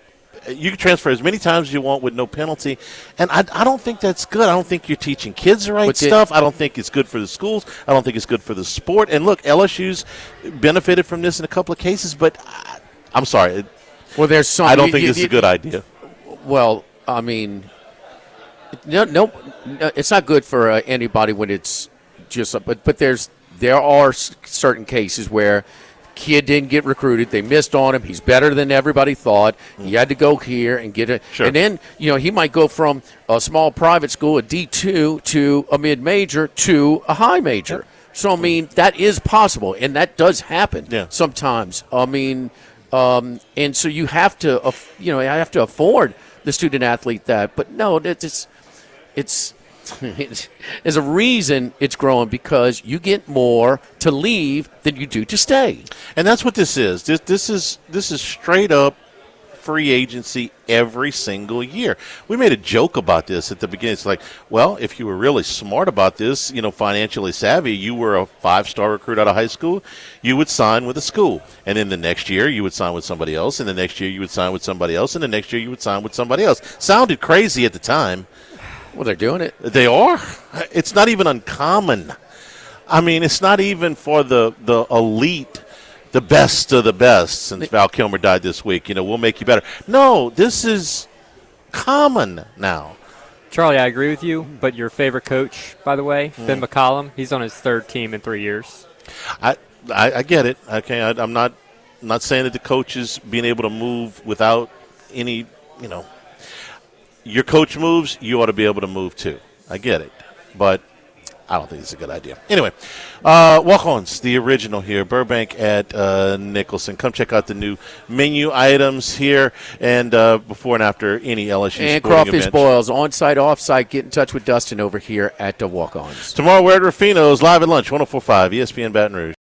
You can transfer as many times as you want with no penalty. And I don't think that's good. I don't think you're teaching kids the right stuff. I don't think it's good for the schools. I don't think it's good for the sport. And look, LSU's benefited from this in a couple of cases, but I'm sorry. Well, there's some. I don't think this is a good idea. Well, I mean, no, it's not good for anybody when it's just. But there are certain cases where kid didn't get recruited. They missed on him. He's better than everybody thought. He had to go here and get it. Sure. And then, he might go from a small private school, a D2, to a mid-major to a high major. So, I mean, that is possible, and that does happen sometimes. I mean, and so you have to, afford the student athlete that. But no, it's there's a reason it's growing because you get more to leave than you do to stay. And that's what this is. This is straight up free agency every single year. We made a joke about this at the beginning. It's like, well, if you were really smart about this, financially savvy, you were a 5-star recruit out of high school, you would sign with a school. And then the next year you would sign with somebody else, and the next year you would sign with somebody else, and the next year you would sign with somebody else. Sounded crazy at the time. Well, they're doing it. They are. It's not even uncommon. I mean, it's not even for the elite, the best of the best, since Val Kilmer died this week. We'll make you better. No, this is common now. Charlie, I agree with you, but your favorite coach, by the way, Ben McCollum, he's on his 3rd team in 3 years. I get it. Okay, I'm not saying that the coaches being able to move without any, your coach moves, you ought to be able to move too. I get it. But I don't think it's a good idea. Anyway, walk-ons, the original here, Burbank at Nicholson. Come check out the new menu items here and before and after any LSU and sporting crawfish event. boils, on-site, off-site. Get in touch with Dustin over here at the walk-ons. Tomorrow we're at Rufino's live at lunch, 104.5 ESPN Baton Rouge.